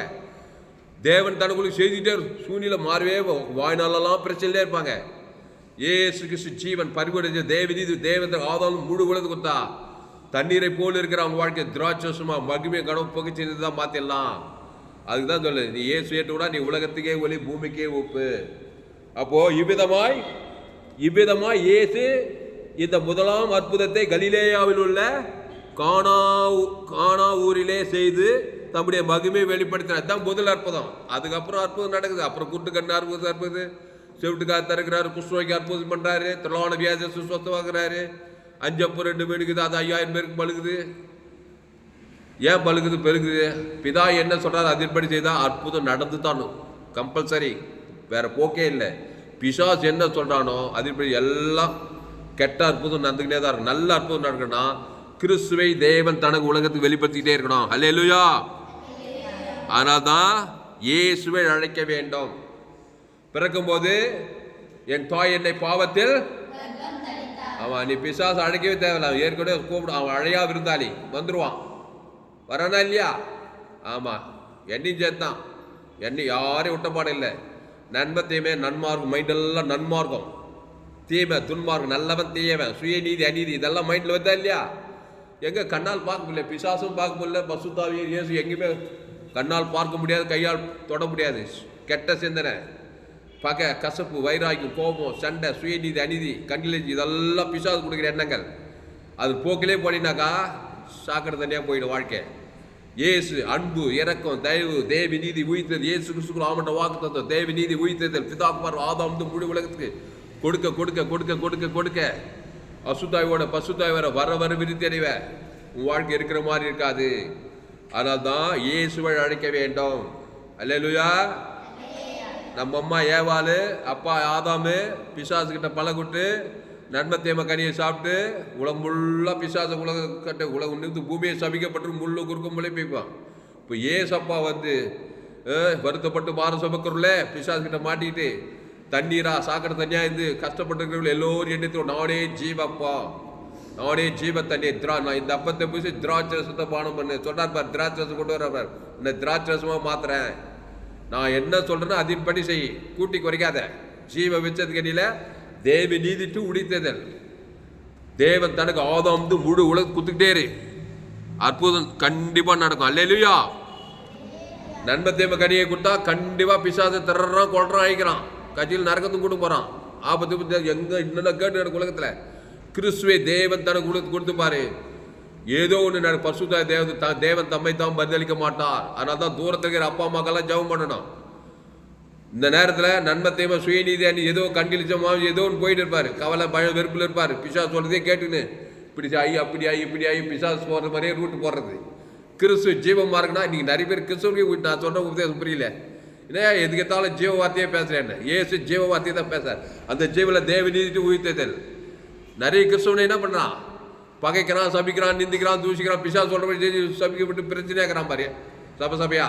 S1: தேவன் தனக்குள்ள செய்துட்டே சூழ்நிலை மாறவே வாய்நாளெல்லாம் பிரச்சனையிலே இருப்பாங்க. ஏசு கிறிஸ்து ஜீவன் பரிபூரண தேவநீதி தேவத்தை ஆதாரம் முழு உலகத்து கொடுத்தா தண்ணீரை போல இருக்கிற அவங்க வாழ்க்கை திராட்சமா மகிமை கனவு புகைச்சு தான் மாத்திடலாம். அதுக்கு தான் சொல்லு, நீ ஏசு ஏற்று கூட நீ உலகத்துக்கே ஒளி பூமிக்கே ஒப்பு. அப்போ இவ்விதமாய் இயேசு இந்த முதலாம் அற்புதத்தை கலிலேயாவில் உள்ள கானா ஊரிலே செய்து தம்முடைய மகிமை வெளிப்படுத்தினார். தான் முதல் அற்புதம். அதுக்கப்புறம் அற்புதம் நடக்குது. அப்புறம் குட்டுக்கண்ணு அற்புதம் இருப்பது, செவிட்டுக்காக தருக்கிறாரு, குஷ்ணோய்க்கு அற்புதம் பண்றாரு, திரளான வியாதி சுஸ்வஸ்தமாக்குறாரு. 5 அப்பம் 2 மீனுக்குது, அது 5000 பேருக்கு பழுகுது. ஏன் பழுகுது பெருகுது? பிதா என்ன சொல்றாரு அதன்படி செய்தா அற்புதம் நடந்து தானும் கம்பல்சரி, வேற போக்கே இல்லை. பிசாஸ் என்ன சொல்றானோ அதன்படி எல்லாம் கெட்ட அற்புதம் நடந்துக்கிட்டே தான் இருக்கும். நல்ல அற்புதம் நடக்கணும்னா கிறிஸ்துவை தேவன் தனக்கு உலகத்துக்கு வெளிப்படுத்திக்கிட்டே இருக்கணும். அல்லேலூயா. ஆனால்தான் இயேசுவை அழைக்க வேண்டும். பிறக்கும் போது என் தாய் என்னை பாவத்தில் அவன், நீ பிசாசு அழைக்கவே தேவையில்ல. ஏற்கனவே கூப்பிடும், அவன் அழையா விருந்தாளி வந்துருவான். வரானா இல்லையா? ஆமா, என்னையும் சேர்த்தான். என்னை யாரையும் விட்டப்பாடு இல்லை. நன்மை தீமை நன்மார்க்கம், மைண்டெல்லாம் நன்மார்க்கம், தீமை துன்மார்க்கம், நல்லவன் தீயவன், சுயநீதி அநீதி இதெல்லாம் மைண்டில் வந்தா இல்லையா? எங்கே கண்ணால் பார்க்க முடியல, பிசாசும் பார்க்க முடியல, பசுத்தாவியும் இயேசு எங்கேயுமே கண்ணால் பார்க்க முடியாது, கையால் தொட முடியாது. கெட்ட சிந்தனை, பகை, கசப்பு, வைராக்கியம், கோபம், சண்டை, சுயநீதி அநீதி, கண்ணிலஞ்சி இதெல்லாம் பிசாசு கொடுக்குற எண்ணங்கள். அது போக்கிலே போனீங்கன்னாக்கா சாக்கடை தனியாக போயிடும் வாழ்க்கை. இயேசு அன்பு, இரக்கம், தயவு, தேவி நீதி உயிர்த்தது. இயேசு கிறிஸ்துக்குள் ஆமண்ட வாக்கு தத்துவம் தேவி நீதி உயிர்த்தல் பிதாக்குமார் ஆதாம் முழு உலகத்துக்கு கொடுக்க கொடுக்க கொடுக்க கொடுக்க கொடுக்க அசுத்தாயோட பசுத்தாய் வர விருத்தி அடைவ உன் வாழ்க்கை இருக்கிற மாதிரி இருக்காது. அதனால தான் இயேசுவை அழைக்க வேண்டும். அல்லேலூயா. நம்ம அம்மா ஏவாளு, அப்பா ஆதாமு பிசாசுக்கிட்ட பழகுட்டு நன்மை தேம கனியை சாப்பிட்டு உலகம் ஃபுல்லாக பிசாச உலகம் நிறுத்து பூமியை சபிக்கப்பட்டு முள்ளு குறுக்கும் முளைப்பிப்பான். இப்போ ஏசப்பா வந்து வருத்தப்பட்டு மாற சபக்கருள்ள பிசாசுக்கிட்ட மாட்டிக்கிட்டு தண்ணீரா சாக்கடை தண்ணியாக இருந்து கஷ்டப்பட்டுருக்கிறவங்க எல்லோரும் எண்ணித்தோம், நானே ஜீவப்பா, நானே ஜீவ தண்ணி நான் இந்த அப்பத்தை பூசி திராட்சரசத்தை பானம் பண்ணு சொல்றார் பார். திராட்சரசம் கொண்டு வர்றார், இந்த திராட்சரசமாக மாத்துறேன். நான் என்ன சொல்றேன்னா அதன்படி செய், கூட்டி குறைக்காத. ஜீவ வச்சதுக்கு அடியில் தேவி நீதிட்டு உடித்ததல். தேவன் தனக்கு ஆதாம் முழு உலக குத்துக்கிட்டே இரு, அற்புதம் கண்டிப்பா நடக்கும். அல்லேலூயா. நன்மை தேம கனியை கொடுத்தா கண்டிப்பா பிசாசை திறறான், கொள்றான், அழிக்கிறான், கட்சியில் நரக்கத்தும் கூட போறான். ஆபத்து எங்க இன்னும் கேட்டு நடக்கும் உலகத்துல. கிறிஸ்துவை தேவன் தனக்கு உலகத்துக்கு கொடுத்து பாரு, ஏதோ ஒன்று பசுத்த தேவன் தம்மை தான் பதிலளிக்க மாட்டார். அதனால தான் தூரத்தில் இருக்கிற அப்பா அம்மாக்கெல்லாம் ஜெபம் பண்ணணும். இந்த நேரத்தில் நன்மை தீமை சுயநீதி அணி ஏதோ கண்கிழிச்சமா ஏதோ ஒன்று போயிட்டு இருப்பார், கவலை பழ வெறுப்பில் இருப்பார். பிசாஸ் சொல்றதே கேட்டுன்னு இப்படி ஆகி அப்படி ஆகி இப்படி ஆகி பிசாஸ் போடுற மாதிரியே ரூட்டு போடுறது. கிறிஸ்துவ ஜீவமாக இருக்குன்னா இன்னைக்கு நிறைய பேர் கிறிஸ்துவ நான் சொல்ற உபதேசம் புரியல. ஏன்னா எதுக்கத்தாலும் ஜீவ வார்த்தையே பேசுறேன். ஏசு ஜீவ வார்த்தையை தான் பேசுறார். அந்த ஜீவில் தேவ நீதிட்டு உயிர்த்தல். நிறைய கிறிஸ்துவனை என்ன பண்ணுறான், பகைக்கிறான், சபிக்கிறான், நிந்திக்கிறான், தூசிக்கிறான். பிசாஸ் சொல்ற மாதிரி சபிக்கப்பட்டு பிரச்சனையாக்குறான் பாரு. சபையா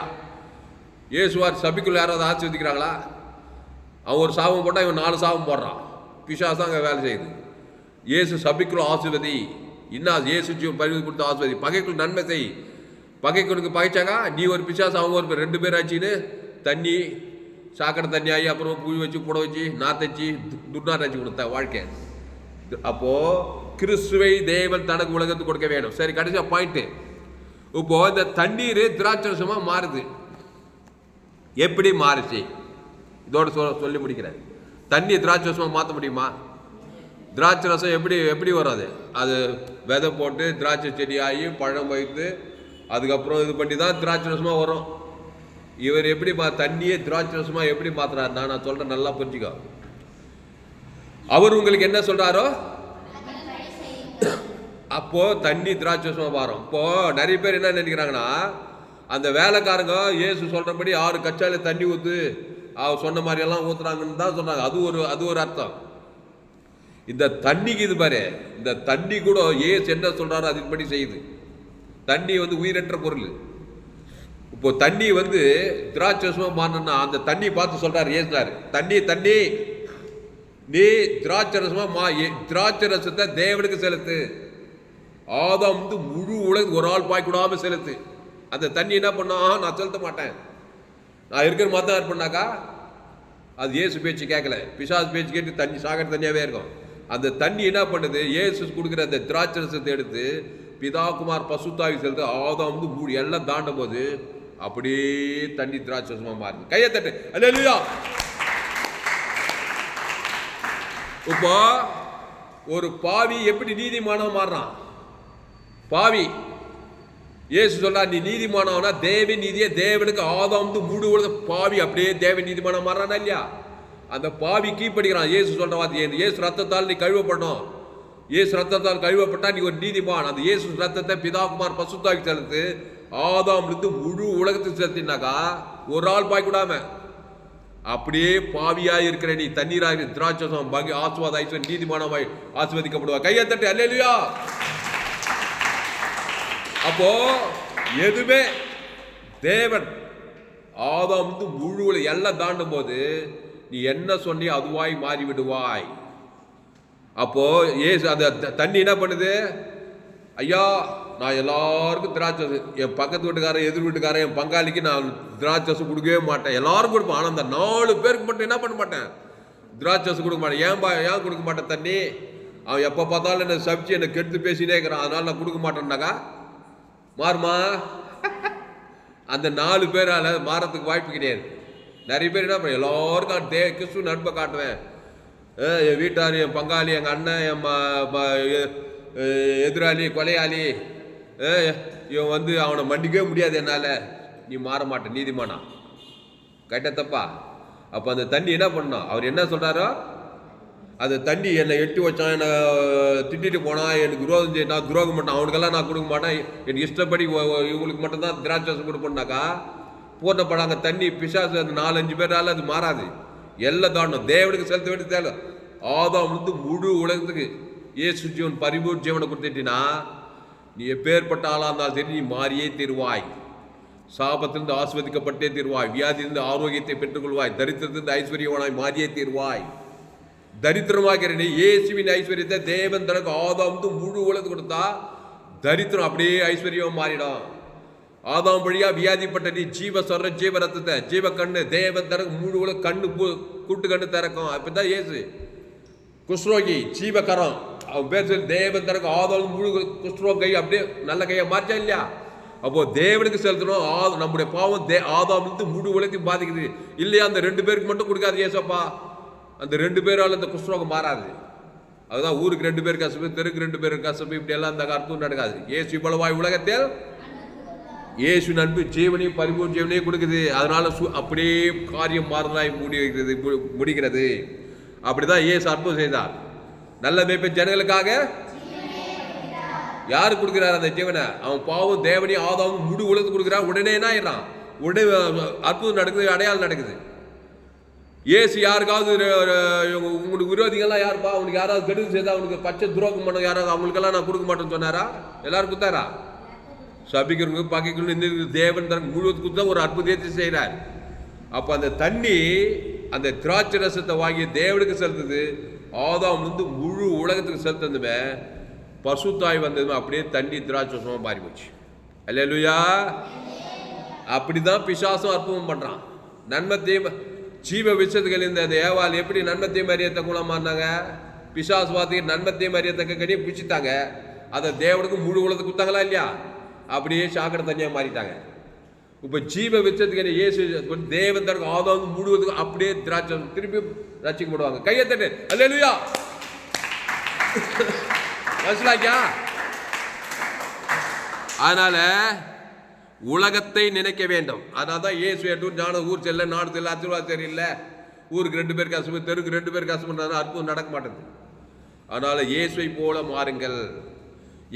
S1: இயேசுவார் சபிக்குள்ள யாராவது ஆசீர்வதிக்கிறாங்களா? அவன் ஒரு சாபம் போட்டால் இவன் 4 சாபம் போடுறான். பிசாஸ் தான் அங்கே வேலை செய்யுது. இயேசு சபிக்குள்ள ஆசீர்வதி, இன்னும் இயேசு ஜீவன் பரிவு கொடுத்து ஆசீர்வதி. பகைக்குள் நன்மை செய். பகைக்குனுக்கு பகைச்சாக்கா நீ ஒரு பிசாஸ், அவங்க ஒரு 2 பேர் ஆச்சுன்னு தண்ணி சாக்கடை தண்ணி ஆகி அப்புறம் பூ வச்சு புட வச்சு நாத்தச்சு துர்நாற்றம் வச்சு கொடுத்த வாழ்க்கை. அப்போ கிறிஸ்துவை தேவன் தனக்கு உலகத்துக்கு கொடுக்க வேணும். சரி, கடைசியா பாயிண்ட். இப்போ இந்த தண்ணீர் திராட்சரசமா மாறுது. எப்படி மாறுச்சு இதோட சொல்லி முடிக்கிறேன். தண்ணி திராட்சரசமா மாற்ற முடியுமா? திராட்சை ரசம் எப்படி வராது? அது விதை போட்டு திராட்சை செடி ஆகி பழம் வைத்து அதுக்கப்புறம் இது பண்ணி தான் திராட்சை ரசமாக வரும். இவர் எப்படி தண்ணியே திராட்சை ரசமாக எப்படி மாத்துறாருன்னா நான் சொல்கிறேன், நல்லா புரிஞ்சுக்கோ. அவர் உங்களுக்கு என்ன சொல்கிறாரோ அப்போ தண்ணி திராட்சை ரசமாக மாறும். இப்போ நிறைய பேர் என்ன நினைக்கிறாங்கன்னா, அந்த வேலைக்காரங்க இயேசு சொல்கிறபடி 6 கச்சால தண்ணி ஊற்று அவர் சொன்ன மாதிரியெல்லாம் ஊற்றுறாங்கன்னு தான் சொன்னாங்க. அது ஒரு அர்த்தம். இந்த தண்ணிக்கு இது பாரு, இந்த தண்ணி கூட ஏசு என்ன சொல்றாரோ அதுபடி செய்யுது. தண்ணி வந்து உயிரற்ற பொருள். இப்போ தண்ணி வந்து திராட்சரசமா மாறணும்னா அந்த தண்ணி பார்த்து சொல்றாரு ஏசுறாரு, தண்ணி நீ திராட்சரசமா திராட்சரசத்தை தேவனுக்கு செலுத்து. ஆதாம் வந்து முழு உலகம் ஒரு ஆள் பாய்க்கூடாம செலுத்து. அந்த தண்ணி என்ன பண்ணா, நான் செலுத்த மாட்டேன், நான் இருக்கிற மாதிரி தான் இருப்பேன்னாக்கா அது இயேசு பேச்சு கேட்கல, பிசாசு பேச்சு கேட்டு தண்ணி சாகர தண்ணியாவே இருக்கும். அந்த தண்ணி என்ன பண்ணுது, இயேசு கொடுக்குற அந்த திராட்சரசத்தை எடுத்து பிதா குமார் பசுத்தாவி செலுத்து. ஆதாம் வந்து மூடி எல்லாம் தாண்டும் போது அப்படியே தண்ணி திராட்சரசமா மாறுது. கையை தட்டு அல்லேலூயா. இப்போ ஒரு பாவி எப்படி நீதிமானா மாறுறான்? பாவி இயேசு சொல்றா, நீ நீதிமானவனா தேவ நீதியே தேவனுக்கு. ஆதாம் வந்து மூடு உலக பாவி அப்படியே தேவ நீதிமான மாறானா இல்லையா? அந்த பாவி கீழ்படுகிறான். இயேசு சொல்ற வார்த்தை, இயேசு ரத்தத்தால் நீ கழுவப்படணும். இயேசு ரத்தத்தால் கழுவப்பட்டா நீ ஒரு நீதிமான். அந்த இயேசு ரத்தத்தை பிதாகுமார் பசுத்தாவி செலுத்து. ஆதாம் இருந்து முழு உலகத்துக்கு செலுத்தினாக்கா ஒரு ஆள் பாய்க்கூடாம அப்படியே பாவியா இருக்கிற நீ தண்ணீராக திராட்சம் பகி ஆசுவாத ஐஸ்வர்யம் நீதிமானமாய் ஆசிர்வதிக்கப்படுவா. கையை தட்டி அல்லேலூயா. அப்போ எதுவுமே தேவன் ஆதாம் வந்து முழு எல்லாம் தாண்டும் போது நீ என்ன சொன்னி அதுவாய் மாறி விடுவாய். அப்போ ஏசு அந்த தண்ணி என்ன பண்ணுது, ஐயா நான் எல்லாருக்கும் திராட்சை, என் பக்கத்து வீட்டுக்காரன் எதிர் வீட்டுக்காரன் என் பங்காளிக்கு நான் திராட்சை கொடுக்கவே மாட்டேன், எல்லாரும் கொடுப்பேன். ஆனால் அந்த 4 பேருக்கு மட்டும் என்ன பண்ண மாட்டேன், திராட்சை கொடுக்க மாட்டேன். ஏன் கொடுக்க மாட்டேன் தண்ணி? அவன் எப்போ பார்த்தாலும் என்ன சப்ஜி என்னை கெடுத்து பேசினே இருக்கிறான், அதனால நான் கொடுக்க மாட்டேன்னாக்கா மாறுமா? அந்த 4 பேரால் மாறத்துக்கு வாய்ப்பு கிடையாது. நிறைய பேர் என்ன பண்ண, எல்லாருக்கும் கிறிஸ்துவ நட்பை காட்டுவேன். என் வீட்டார், என் பங்காளி, எங்கள் அண்ணன், என் எதிராளி, கொலையாளி, இவன் வந்து அவனை மன்னிக்கவே முடியாது என்னால். நீ மாற மாட்டேன் நீதிமானா. கட்ட தப்பா? அப்போ அந்த தண்ணி என்ன பண்ணணும், அவர் என்ன சொல்கிறாரோ அந்த தண்ணி என்னை எட்டி வச்சான், என்னை திட்டிட்டு போனான், எனக்கு விரோதம் செய்ய, நான் துரோகம் பண்ணேன், அவனுக்கெல்லாம் நான் கொடுக்க மாட்டேன், எனக்கு இஷ்டப்படி இவங்களுக்கு மட்டும்தான் திராட்சை கொடுப்பேன்னாக்கா பூர்ணப்படாங்க தண்ணி பிசாசு. அந்த 4-5 பேரால் அது மாறாது. எல்லாம் தாண்டும் தேவனுக்கு செலுத்த வேண்டிய தேவை. ஆதாம் வந்து முழு உலகத்துக்கு இயேசு ஜீவன் பரிபூர்ண ஜீவனை கொடுத்துட்டினா நீ எப்பேற்பட்ட ஆளாக இருந்தாலும் சரி நீ மாறியே தீர்வாய். சாபத்திலிருந்து ஆஸ்வதிக்கப்பட்டே தீர்வாய். வியாதியிலிருந்து ஆரோக்கியத்தை பெற்றுக்கொள்வாய். தரித்திரத்திலிருந்து ஐஸ்வர்யவனாய் மாறியே தீர்வாய். தரித்திரமாகிற நீ இயேசுவின் ஐஸ்வர்யத்தை தேவன் தனக்கு ஆதாம் வந்து முழு உலகத்து கொடுத்தா தரித்திரம் அப்படியே ஐஸ்வர்யம் மாறிடும். ஆதாம் வழியா வியாதிப்பட்ட நீ ஜீவ சொல்ற ஜீவ ரத்தத்தை ஜீவ கண்ணு தேவன் தனக்கு முழு உலக கண்ணு கூட்டு கண்ணு திறக்கும். அப்படிதான் இயேசு குஷ்ரோகி ஜீவகரம் அவன் பேர் சொல்லி தேவன் தனக்கு ஆதாம் முழு குஷ்ரோக கை அப்படியே நல்ல கையை மாற்றா இல்லையா? அப்போ தேவனுக்கு செலுத்தணும். நம்முடைய பாவம் ஆதாம் வந்து முழு உலகத்தையும் பாதிக்குது இல்லையா? அந்த 2 பேருக்கு மட்டும் கொடுக்காது ஏசப்பா. அந்த 2 பேரால் அந்த குஷ்ரோகம் மாறாது. அதுதான் ஊருக்கு 2 பேர் கசப்பு, தெருக்கு 2 பேர் கசப்பு, இப்படி எல்லாம் அந்த அர்த்தம் நடக்காது. இயேசு இவ்வளவாய் உலகத்தில் இயேசு நண்பு ஜீவனையும் பரிபூர்ண ஜீவனையும் கொடுக்குது. அதனால அப்படியே காரியம் மாறுதலாய் முடிகிறது. அப்படிதான் இயேசு அற்புதம் செய்தார். நல்ல மேய்ப்பன் ஜனங்களுக்காக யாரு கொடுக்கிறார் அந்த ஜீவனை? அவன் பாவம் தேவனையும் ஆதாவும் முழு உலகத்துக்கு கொடுக்குறான். உடனே என்ன ஆயிடுறான்? உடனே அற்புதம் நடக்குது, அடையாளம் நடக்குது. ஏசு யாருக்காவது உங்களுக்கு விரோதிகள்லாம் யாருப்பா, அவனுக்கு யாராவது கெடுதல் செய்தா அவனுக்கு பச்சை துரோகம் பண்ண யாராவது அவங்களுக்கெல்லாம் நான் கொடுக்க மாட்டேன்னு சொன்னாரா? எல்லாரும் கொடுத்தாரா? சபிக்கிறவங்க பகைக்கணும் இந்த தேவன் தனக்கு முழுவதுக்கு கொடுத்தா ஒரு அற்புதத்தை செய்கிறார். அப்போ அந்த தண்ணி அந்த திராட்சை ரசத்தை வாங்கி தேவனுக்கு செலுத்துது. ஆதாம் வந்து முழு உலகத்துக்கு செலுத்துமே பசுத்தாய் வந்ததுமே அப்படியே தண்ணி திராட்சை ரசமாக மாறி போச்சு. அல்லேலூயா. அப்படிதான் பிசாசும் அற்புதம் பண்றான். நன்மை தீமை ஜீவ விஷயத்துகள் இந்த ஏவாள் எப்படி நன்மை தீமை அறியத்த குணம் மாறினாங்க? பிசாசு வார்த்தைக்கு நன்மை தீமை அறியத்தக்க கடியை பிடிச்சிட்டாங்க. அதை தேவனுக்கு முழு உலகத்துக்கு கொடுத்தாங்களா இல்லையா? அப்படியே சாக்கடை தண்ணியாக மாறிட்டாங்க. இப்போ ஜீவ விஷயத்துக்கு இயேசு தேவன் தனக்கு ஆதாம் முழுவதுக்கு அப்படியே திராட்சை திருப்பி ரட்சிக்கப்படுவாங்க. கையை தட்டு அல்லேலூயா. அதனால உலகத்தை நினைக்க வேண்டும். அதனால தான் இயேசு எட்டூர் ஞான ஊர் செல்ல நாடு செல்ல ஆசீர்வாதம் சரியில்லை, ஊருக்கு 2 பேர் கஷ்டம், தெருக்கு 2 பேர் கஷ்டம், அற்புதம் நடக்க மாட்டேங்குது. அதனால இயேசுவை போல மாறுங்கள்.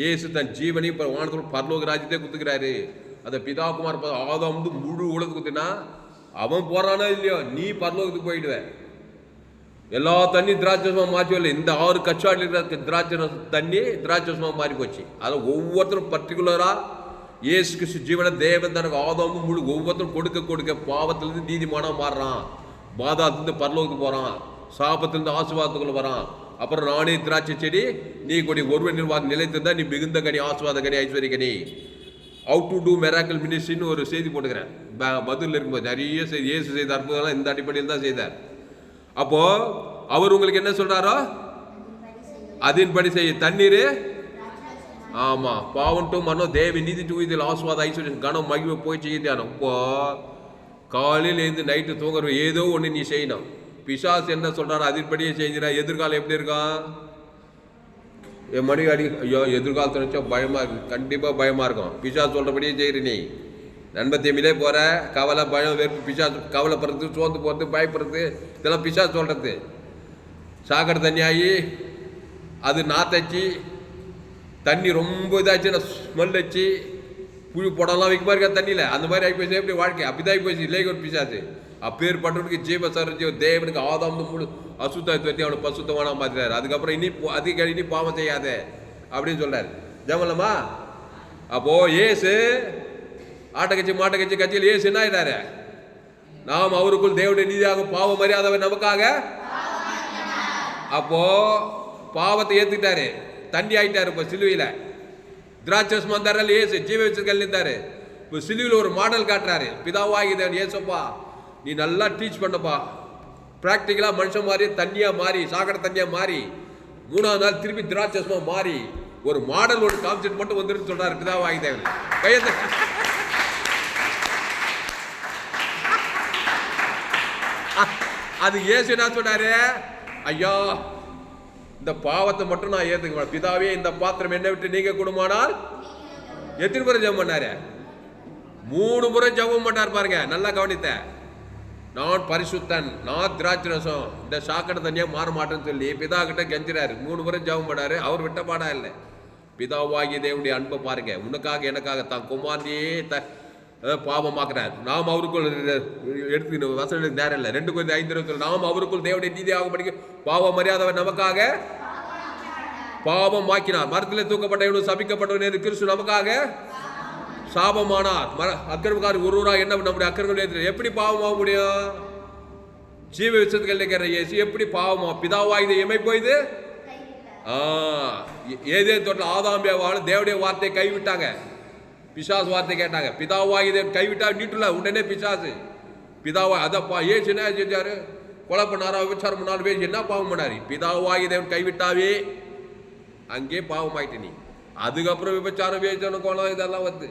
S1: இயேசு தன் ஜீவனையும் வானத்தில் பரலோக ராஜ்யத்தை குத்துக்கிறாரு. அந்த பிதாகுமார் ஆதாம் வந்து முழு உலகத்துக்கு குத்தினா அவன் போறானா இல்லையோ நீ பரலோகத்துக்கு போயிடுவ. எல்லா தண்ணி திராட்சமா மாற்றி வரல. இந்த 6 கச்சாடி திராட்சை தண்ணி திராட்சமா மாறி போச்சு. அதை ஒவ்வொருத்தரும் பர்டிகுலரா இயேசு கிறிஸ்து ஜீவனை தேவன் தனக்கு ஆதாமும் முழு ஒவ்வொருத்தரும் கொடுக்க பாவத்திலிருந்து நீதிமானா மாறுறான், பாதாத்திலிருந்து பரலோகத்துக்கு போறான், சாபத்திலிருந்து ஆசீர்வாதத்துக்குள்ள வரான். அப்புறம் நானே திராட்சை செடி நீ கொடி, ஒருவன் நிர்வாகம் நிலைத்திருந்தா நீ மிகுந்த கனி, ஆசீர்வாத கனி, ஐஸ்வர்ய கனி. ஹவு டு டூ மிராக்கிள் மினிஸ்ட்ரின்னு ஒரு செய்தி போட்டுக்கிறேன். பதில் இருக்கும்போது நிறைய செய்தி, இயேசு செய்த அற்புதம்லாம் இந்த அடிப்படையில் தான் செய்தார். அப்போ அவர் உங்களுக்கு என்ன சொல்றாரோ அதன்படி செய்ய. தண்ணீர், ஆமா, பாவம் டு மனோ தேவி நீதி டு இதில் ஆஸ்வாத ஐஸ்வர்யம் கனம் மகிமை போய் செய்யணும். இப்போ காலையில் இருந்து நைட்டு தூங்குற ஏதோ ஒன்று நீ செய்யணும். பிசாசு என்ன சொல்றாரு அதன்படியே செஞ்சிடா. எதிர்காலம் எப்படி இருக்கான்? என் மணி அடி, ஐயோ எதிர்காலத்தை நினச்சா பயமா இருக்கு, கண்டிப்பாக பயமா இருக்கும். பிசாசு சொல்றபடியே செய்யற நீ. நண்பத்தேமிலே போற கவலை, பயம், வெறுப்பு, பிசாசு கவலைப்படுறது, சோர்ந்து போகிறது, பயப்படுறது, இதெல்லாம் பிசாசு சொல்றது. சாக்கடை தண்ணி ஆகி அது நாத்தச்சு, தண்ணி ரொம்ப இதாச்சுன்னா ஸ்மெல் வச்சு புழு படம்லாம் வைக்க மாதிரி இருக்கா தண்ணியில், அந்த மாதிரி ஆகி போச்சு. எப்படி வாழ்க்கை அப்படிதான் ஆகி போச்சு. இல்லைங்க ஒரு பிசாசு. அப்பேற்பட்டவனுக்கு ஜீவசரஞ்சி தேவனுக்கு ஆதாம் முழு அசுத்தத்தை அவனை பசுத்தமான மாத்திராரு. அதுக்கப்புறம் இனி பாவம் செய்யாத அப்படின்னு சொல்றாரு. ஜமலமா அப்போ ஏசு ஆட்டை கட்சி மாட்டை கட்சி கட்சியில் ஏசு என்ன ஆயிட்டாரு? நாம் அவருக்குள் தேவனுடைய நீதியாக பாவ மரியாதை நமக்காக. அப்போ பாவத்தை ஏத்துக்கிட்டாரு, தண்ணி ஆயிட்டாரு. இப்போ சிலுவையில் திராட்சஸ் வந்தாரு, ஏசு ஜீவ வச்சிருக்கல் இருந்தாரு. இப்போ சிலுவையில் ஒரு மாடல் காட்டுறாரு. பிதாவாகிதான் ஏசப்பா நீ நல்லா டீச் பண்ணப்பா, ப்ராக்டிக்கலாக மனுஷன் மாறி தண்ணியாக மாறி, சாக்கடை தண்ணியாக மாறி, 3ஆவது நாள் திருப்பி திராட்சசமாக மாறி ஒரு மாடல் ஒரு கான்செப்ட் மட்டும் வந்துருன்னு சொல்றாரு பிதாவாகி தேவன். கையெழுத்து. அது ஏசு என்ன சொன்னாரு? ஐயா இந்த பாவத்தை மட்டும் நான் ஏத்துக்க, பிதாவே இந்த பாத்திரம் என்ன விட்டு நீங்க கூடுமானால். எத்தனை முறை ஜெபம் பண்ணாரு? 3 முறை ஜெபம் பண்ணார் பாருங்க, நல்லா கவனித்த. நான் பரிசுத்தன், நான் திராட்சரசம், இந்த சாக்கடை தண்ணியா மாற மாட்டேன்னு சொல்லி பிதா கிட்ட கெஞ்சிறாரு. 3 முறை ஜெபம் பண்ணாரு. அவர் விட்ட பாடா இல்லை. பிதாவாகிய தேவனுடைய அன்பை பாருங்க. உனக்காக எனக்காக தான் குமாரனையே பாவமாக்குறாரு. நாம் அவருக்குள் எடுத்து வசதி நேரம் இல்லை. 2 Corinthians 5 நாம் அவருக்குள் தேவனுடைய நீதியாக படிக்க பாவ மரியாதை நமக்காக பாவம் ஆக்கினார். மரத்தில் தூக்கப்பட்டவனும் சபிக்கப்பட்டவன் கிறிஸ்து நமக்காக சாபமானார். அக்கிரமக்காரர் ஒருவராக என்ன நம்முடைய அக்கிரமங்கள் எப்படி பாவமாக முடியும்? ஜீவ விஷயத்துக்கு கேட்கிற இயேசு எப்படி பாவமா? பிதாவாக எமை போயுது. ஏதே தோட்டத்தில் ஆதாம்பியாவாலும் தேவடைய வார்த்தையை கைவிட்டாங்க, பிசாசு வார்த்தை கேட்டாங்க. பிதாவாகி கைவிட்டா நீட்டுல உடனே பிசாசு பிதாவா அதப்பா ஏசு என்ன செஞ்சாரு? கொலை பண்ணாரா, விபச்சாரம் பண்ணாலும் பேசி என்ன பாவம் பண்ணாரு? பிதாவாகி தேவன் கைவிட்டாவே அங்கே பாவம் ஆயிட்டு நீ. அதுக்கப்புறம் விபச்சாரம், வேச்சனம், கொலை இதெல்லாம் வந்து.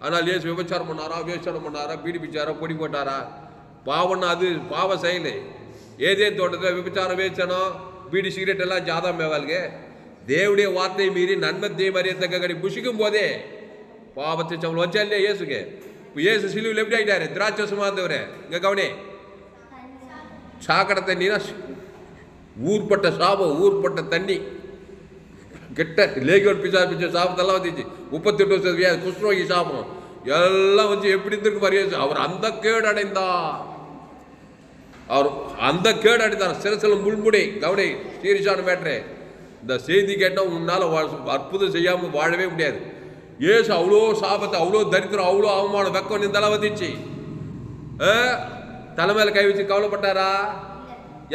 S1: ஆனால் ஏசு விபச்சாரம் பண்ணாரா, வேச்சனம் பண்ணாரா, பீடி பிச்சாரா, பொடி போட்டாரா? பாவம்னா அது பாவ செயல். ஏதே தோட்டத்தில் விபச்சாரம், வேச்சனம், பீடி, சிகரெட் எல்லாம் ஜாதம் மேவாளுங்க. தேவடைய வார்த்தை மீறி நன்மத்தையும் அறியத்தக்க கடி புஷிக்கும் போதே பாவத்தை சம்பளம் வச்சா இல்லையா இயேசுக்கு? இப்போ இயேசு சிலுவையில் எப்படி ஆகிட்டாரு? திராட்சசமா இருந்தவர். இங்கே கவனி, சாக்கடை தண்ணினா ஊர்பட்ட சாபம், ஊர்பட்ட தண்ணி கெட்ட லேகியோன் பிச்சா சாபத்தெல்லாம் வந்துச்சு. 38 வருஷம் வியாதி, குஷ்ணோகி சாபம் எல்லாம் வந்து எப்படி இருந்திருக்கு பாரு. அவர் அந்த கேடு அடைந்தார். அவர் அந்த கேடு அடைந்தார். சிறசில முள்முடி. கவனி, சீரியஸான மேட்ரு. இந்த செய்தி கேட்டால் உன்னால் அற்புதம் செய்யாமல் வாழவே முடியாது. ஏசு அவ்வளோ சாபத்தை, அவ்வளோ தரித்திரம், அவ்வளோ அவமானம், வெக்கம் நிந்தெல்லாம் வந்துச்சு. தலைமையில கை வச்சு கவலைப்பட்டாரா?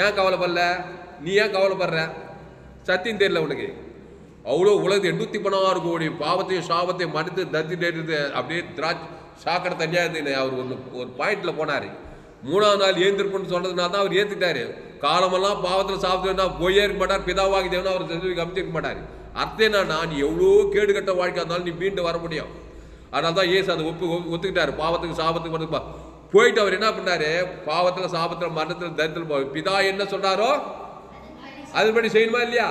S1: ஏன் கவலைப்படல? நீ ஏன் கவலைப்படுற? சத்தியம் தெரியல உனக்கு. அவ்வளோ உலகத்து 816 கோடி பாவத்தையும் சாபத்தையும் மறுத்து தரித்து அப்படியே சாக்கடை தனியாக இருந்து அவர் ஒரு பாயிண்ட்ல போனார். 3ஆவது நாள் ஏந்திருப்புன்னு சொன்னதுனால தான் அவர் ஏற்றுக்கிட்டாரு. காலமெல்லாம் பாவத்தில் சாப்பிட்டு போயே இருக்க மாட்டார். பிதாவாகி தேவனா அவர் செஞ்சு கமிச்சிருக்க மாட்டார். அர்த்தம் என்னன்னா, நீ எவ்வளோ கேடு கட்ட வாழ்க்கை இருந்தாலும் நீ மீண்டு வர முடியும். அதனால தான் ஏசு அதை ஒத்துக்கிட்டாரு. பாவத்துக்கு சாபத்துக்கு மட்டும் போயிட்டு அவர் என்ன பண்ணாரு? பாவத்தில், சாபத்தில், மரணத்தில், தரித்திரம் பிதா என்ன சொல்றாரோ அதுபடி செய்யணுமா இல்லையா?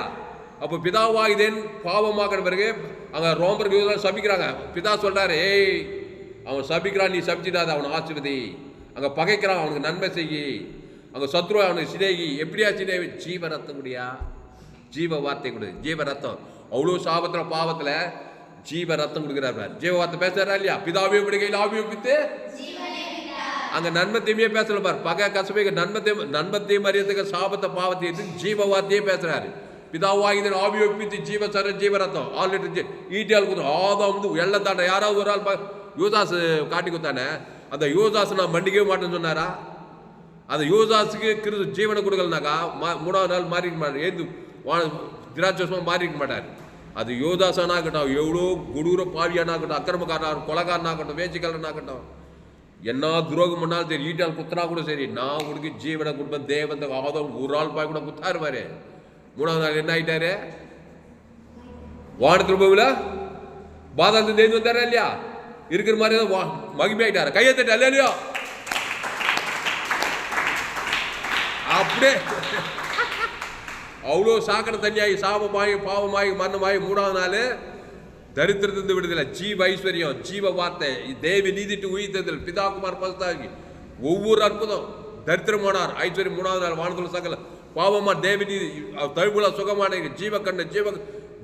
S1: அப்போ பிதாவாகிதேன் பாவமாக்கிற பிறகு அங்கே ரோமர்கள் சபிக்கிறாங்க. பிதா சொல்றாரு, ஏய் அவன் சபிக்கிறான், நீ சபிச்சிடாத, அவனை ஆசிர்வதி. அங்கே பகைக்கிறான், அவனுக்கு நன்மை செய்யி. அங்கே சத்ரு அவனுக்கு சிநேகி. எப்படியா சிநேகி? ஜீவ ரத்தம் கூடியா, ஜீவ வார்த்தை கொடு. ஜீவ ரத்தம். அவ்வளோ சாபத்தில், பாவத்தில் ஜீவ ரத்தம் கொடுக்குறாரு. ஜீவ வார்த்தை பேசுறா இல்லையா? பிதாவே பிடிக்கையில் ஆவியை பித்து அங்கே நன்மத்தையுமே பேசல பாரு. பகை கசபை நன்மத்தையும் அறியத்துக்கு சாபத்தை, பாவத்தை ஜீவ வார்த்தையே பேசுறாரு. பிதாவாகிய ஆவியை ஒப்பித்து ஜீவசர ஜீவரத்தம் 6 லிட்டர் ஈட்டியால் கொடுத்து ஆதாம் எல்லாம் தாண்டா. யாராவது ஒரு ஆள் யூதாஸ் காட்டி கொடுத்தானே, அந்த யூதாஸ் நான் மண்டிக்கவே மாட்டேன்னு சொன்னாரா? அந்த யூதாஸுக்கு கிறிஸ்து ஜீவனை கொடுக்கலனாக்கா 3ஆவது நாள் மாறிக்க மாட்டார். ஏது திராட்சமாக மாறிக்க மாட்டார். அது யோதாசனாகட்டும், எவ்வளோ கொடூர பாவியானாகட்டும், அக்கிரமக்காரனாகட்டும், கொலகாரனாகட்டும், வேச்சிக்காரனாகட்டும், என்ன துரோகம் பண்ணாலும் சரி, ஈட்டால் குத்துனா கூட சரி, நான் உனக்கு ஜீவனை கொடுப்பேன் தேவன் ஆதம் ஒரு ஆள் பாய் கூட குத்தாருவாரு. 3ஆவது நாள் என்ன ஆயிட்டாரு? வானத்தில் போகல பாதாளத்து தேடி வந்தாரா இல்லையா? இருக்கிற மாதிரி தான் மகிமை ஆயிட்டாரு. கையை தட்ட இல்லையா? அப்படியே அவ்வளோ சாக்கடை தண்ணியாகி சாபமாகி பாவமாகி மரணமாகி 3ஆவது நாள் தரித்திரத்திலிருந்து விடுதலை, ஜீவ ஐஸ்வர்யம், ஜீவ வார்த்தை, தேவி நீதிட்டு உயிர்த்ததில் பிதாகுமார் பசுத்தாகி ஒவ்வொரு அற்புதம் தரித்திரமானார். ஐஸ்வர்யம் 3ஆவது நாள் வானத்தில் சகல பாவமா தேவி நீதி தழுவுல சுகமான ஜீவ கண்ண ஜீவ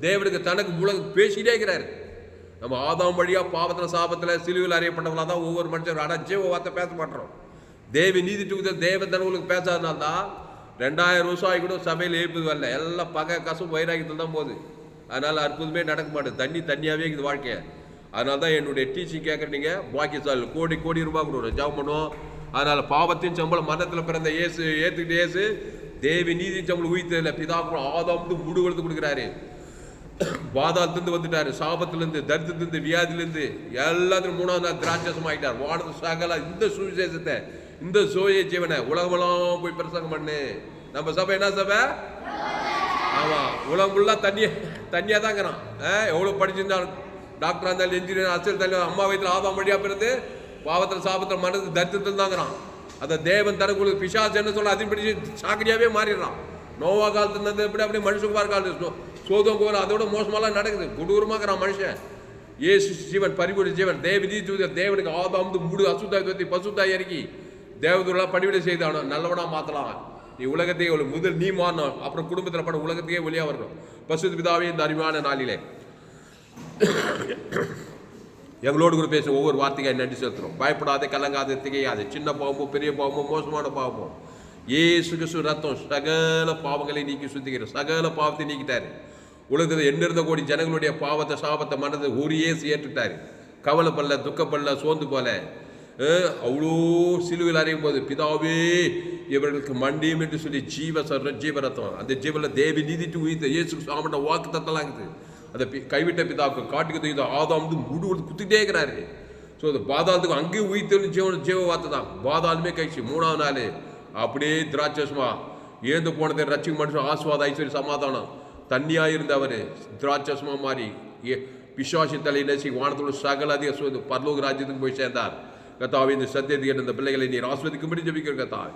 S1: தேவனுக்கு தனக்கு உலகம் பேசிட்டே இருக்கிறார். நம்ம ஆதாம் வழியா பாவத்தில் சாபத்தில் சிலுவையில் அறியப்பட்டவங்களா தான் ஒவ்வொரு மனுஷரும். ஆனால் ஜீவ வார்த்தை பேச மாட்டோம். தேவி நீதிட்டு தேவன் தனவுகளுக்கு பேசாதனால்தான் 2000 வருஷம் ஆகி கூட சபையில் எழுப்பது வரல. எல்லாம் பகை கசம் வைராகியத்தில் தான் போகுது. அதனால் அற்புதமே நடக்க மாட்டேது. தண்ணியாகவே இருக்குது வாழ்க்கையை. அதனால தான் என்னுடைய டீச்சிங் கேட்குறீங்க. பாக்கியசால் கோடி ரூபாய் கொடுக்குறோம், ஜாப் பண்ணுவோம். அதனால் பாவத்தின் சம்பளம் மரணத்தில் பிறந்த இயேசு ஏற்றுக்கிட்டு இயேசு தேவி நீதி சம்பளம் உயிர்த்ததில்லை. பிதாக்குறோம் ஆதாம் முடிவெடுத்து கொடுக்குறாரு. பாதாளத்திலிருந்து வந்துட்டாரு, சாபத்திலிருந்து, தரித்திலிருந்து, வியாதிலிருந்து எல்லாத்துக்கும் 3ஆவது நாள் திராட்சசம் ஆகிட்டார். வானது சகல இந்த சுவிசேஷத்தை, இந்த சோய ஜீவனை உலகமெல்லாம் போய் பிரசங்கம் பண்ணு. நம்ம சபை என்ன சபை? ஆமா, உலகம் ஃபுல்லாக தண்ணியா தாங்கிறான். எவ்வளோ படிச்சிருந்தாலும் டாக்டராக இருந்தாலும் என்ஜினியர் அரசியல் தலைவர் அம்மா வயதில் ஆதாம் வழியா பிறந்து பாவத்தில் சாபத்தில் மனது தரித்திரத்தில் தாங்கிறான். அதை தேவன் தனக்கு பிசாசு என்ன சொல்ல அதையும் பிடிச்சி சாக்கடியாவே மாறிடுறான். நோவா காலத்துல எப்படி அப்படியே மனுஷகுமார் காலத்து சோதம் கோலம் அதோட மோசமாலாம் நடக்குது. கொடூரமாக்குறான் மனுஷன். ஏசு ஜீவன் பரிபூர்ண ஜீவன் தேவி தேவனுக்கு ஆதாம் மூடு அசுத்தாய் பசுத்தாய் இறக்கி தேவதூரெல்லாம் பணிவிட செய்தானோ நல்லவனா மாற்றலாம். நீ உலகத்தையே முதல் நீ மாறணும், அப்புறம் குடும்பத்தில் பட உலகத்தையே வெளியாக வரணும். பசுத்த பிதாவே இந்த அருமையான நாளிலே எங்களோடு கூட பேச ஒவ்வொரு வார்த்தைக்காக நன்றி செலுத்துறோம். பயப்படாதே, கலங்காதே, திகையாதே. சின்ன பாவமோ பெரிய பாவமோ மோசமான பாவமோ ஏசு கிறிஸ்து ரத்தம் சகல பாவங்களை நீக்கி சுத்திக்கிற சகல பாவத்தை நீக்கிட்டாரு. உலகத்தில் 8 கோடி ஜனங்களுடைய பாவத்தை சாபத்தை மனதை ஒரு ஏசு ஏற்றுட்டாரு. கவலைப்படல, துக்கப்படல, சோர்ந்து போல. அவ்வளோ சிலுவையில் அறையும் போது பிதாவே இவர்களுக்கு மண்டியும் என்று சொல்லி ஜீவரத்தம் அந்த ஜீவனில் தேவி நீதிட்டு உயிர்த்த இயேசு சாமண்ட வாக்கு தத்தலாம் இருக்குது. அதை கைவிட்ட பிதாவுக்கு காட்டுக்கு தூக்கி ஆதாம் முடு குத்திட்டே இருக்கிறாரு. ஸோ அந்த பாதாளத்துக்கு அங்கேயும் உயிர்த்து ஜீவ வார்த்தை தான். பாதாளுமே கழிச்சு 3ஆவது நாள் அப்படியே திராட்சமா ஏந்து போனதை ரட்சிக்க மனுஷன் ஆஸ்வாத ஐஸ்வர்ய சமாதானம் தண்ணியாக இருந்த அவர் திராட்சமா மாறி பிசாசி தலை நசி வானத்தோடு சகல அதிக பரலோக ராஜ்யத்துக்கு போய் சேர்ந்தார். கத்தாவே இந்த சத்தியத்தை இந்த பிள்ளைகளை நீர் ஆஸ்வதிக்கும்படி ஜெபிக்கிற கத்தாவே.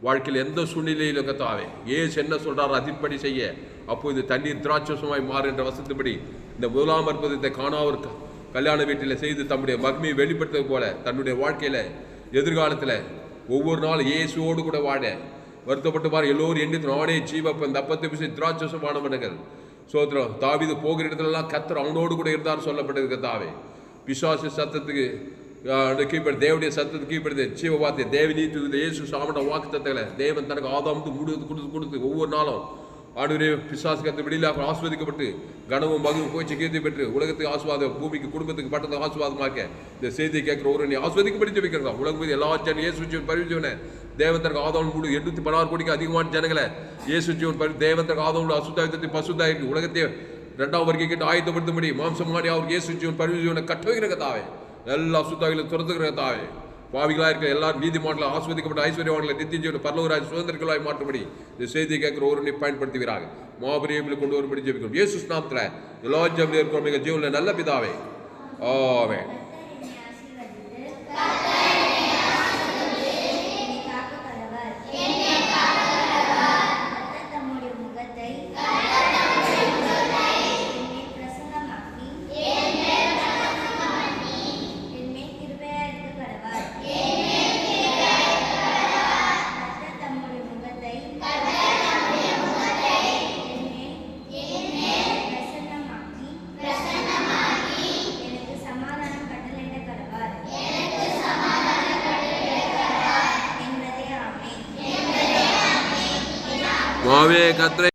S1: வாழ்க்கையில் எந்த சூழ்நிலையிலும் கத்தாவே ஏசு என்ன சொல்றாரு அதன்படி செய்ய. அப்போ இது தண்ணீர் திராட்சசமாய் மாறு என்ற வசனத்தின்படி இந்த முதலாம் அற்புதத்தை காணாவர் கல்யாண வீட்டில் செய்து தம்முடைய மகிமையை வெளிப்படுத்தது போல தன்னுடைய வாழ்க்கையில் எதிர்காலத்தில் ஒவ்வொரு நாளும் இயேசுவோடு கூட வாழ வருத்தப்பட்டு பாரு. எல்லோரும் எண்ணி நானே ஜீவப்பன் தப்பத்தை பிசை திராட்சசமானவனுங்கள் சோத்திரம். தாவீது போகிற இடத்துலலாம் கத்தர் அவனோடு கூட இருந்தார் சொல்லப்பட்டது கத்தாவே. பிசாசு சத்தத்துக்கு கீழ்படுது, தேவனுடைய சத்தத்துக்கு கீழ்படுது ஜீவ வார்த்தை தேவி நீதி இயேசு சாமண்ட வாக்கு தத்தங்களை தேவன் தனக்கு ஆதாம் கொடுத்து ஒவ்வொரு நாளும் ஆடுவரே பிசாசு கத்து வெளியில் ஆஸ்வதிக்கப்பட்டு கனவும் மகவும் போய்ச்சி கீர்த்தி பெற்று உலகத்துக்கு ஆஸ்வாதம் பூமிக்கு குடும்பத்துக்கு பட்டத்துக்கு ஆஸ்வாதமாக்க இந்த செய்தியை கேட்குற ஒரு நீ ஆஸ்வதிக்கப்படி வைக்கிறதா. உலகம் மீது எல்லா ஜனம் இயேசு ஜீவன் பரிவிச்சவனை தேவன் தனக்கு ஆதாம் 816 கோடிக்கு அதிகமான ஜனங்களை இயேசு ஜீவன் தேவன் தனக்கு ஆதாம் அசுத்தாயத்தை பசுத்தாயிருக்கு உலகத்தை 2ஆம் வருகைக்கு ஆயத்தப்படுத்தும்படி மாம்சம் மாடி அவருக்கு இயேசு ஜீவன் பரிவிச்சவனை கட்ட வைக்கிற கதாவே. எல்லா சுத்தாவிலும் துறந்துக்கிற தாவே. பாவிகளாக இருக்கிற எல்லாரும் நீதிமான்களை ஆஸ்வதிக்கப்பட்ட ஐஸ்வர்யவான்களை நித்திய ஜீவனை பரலோகராஜ் சுதந்திரங்களாய் மாற்றும்படி இந்த செய்தியை கேட்கிற ஒருவனை பயன்படுத்துகிறாங்க. மாபெரியங்களை கொண்டு வரும்படி ஜெபிக்கிறோம் இயேசு நாமத்தில். எல்லா ஜெபத்திலும் இருக்கிறோம் எங்கள் ஜீவனில் நல்ல பிதாவே. ஆமென். மாவே கத்திரை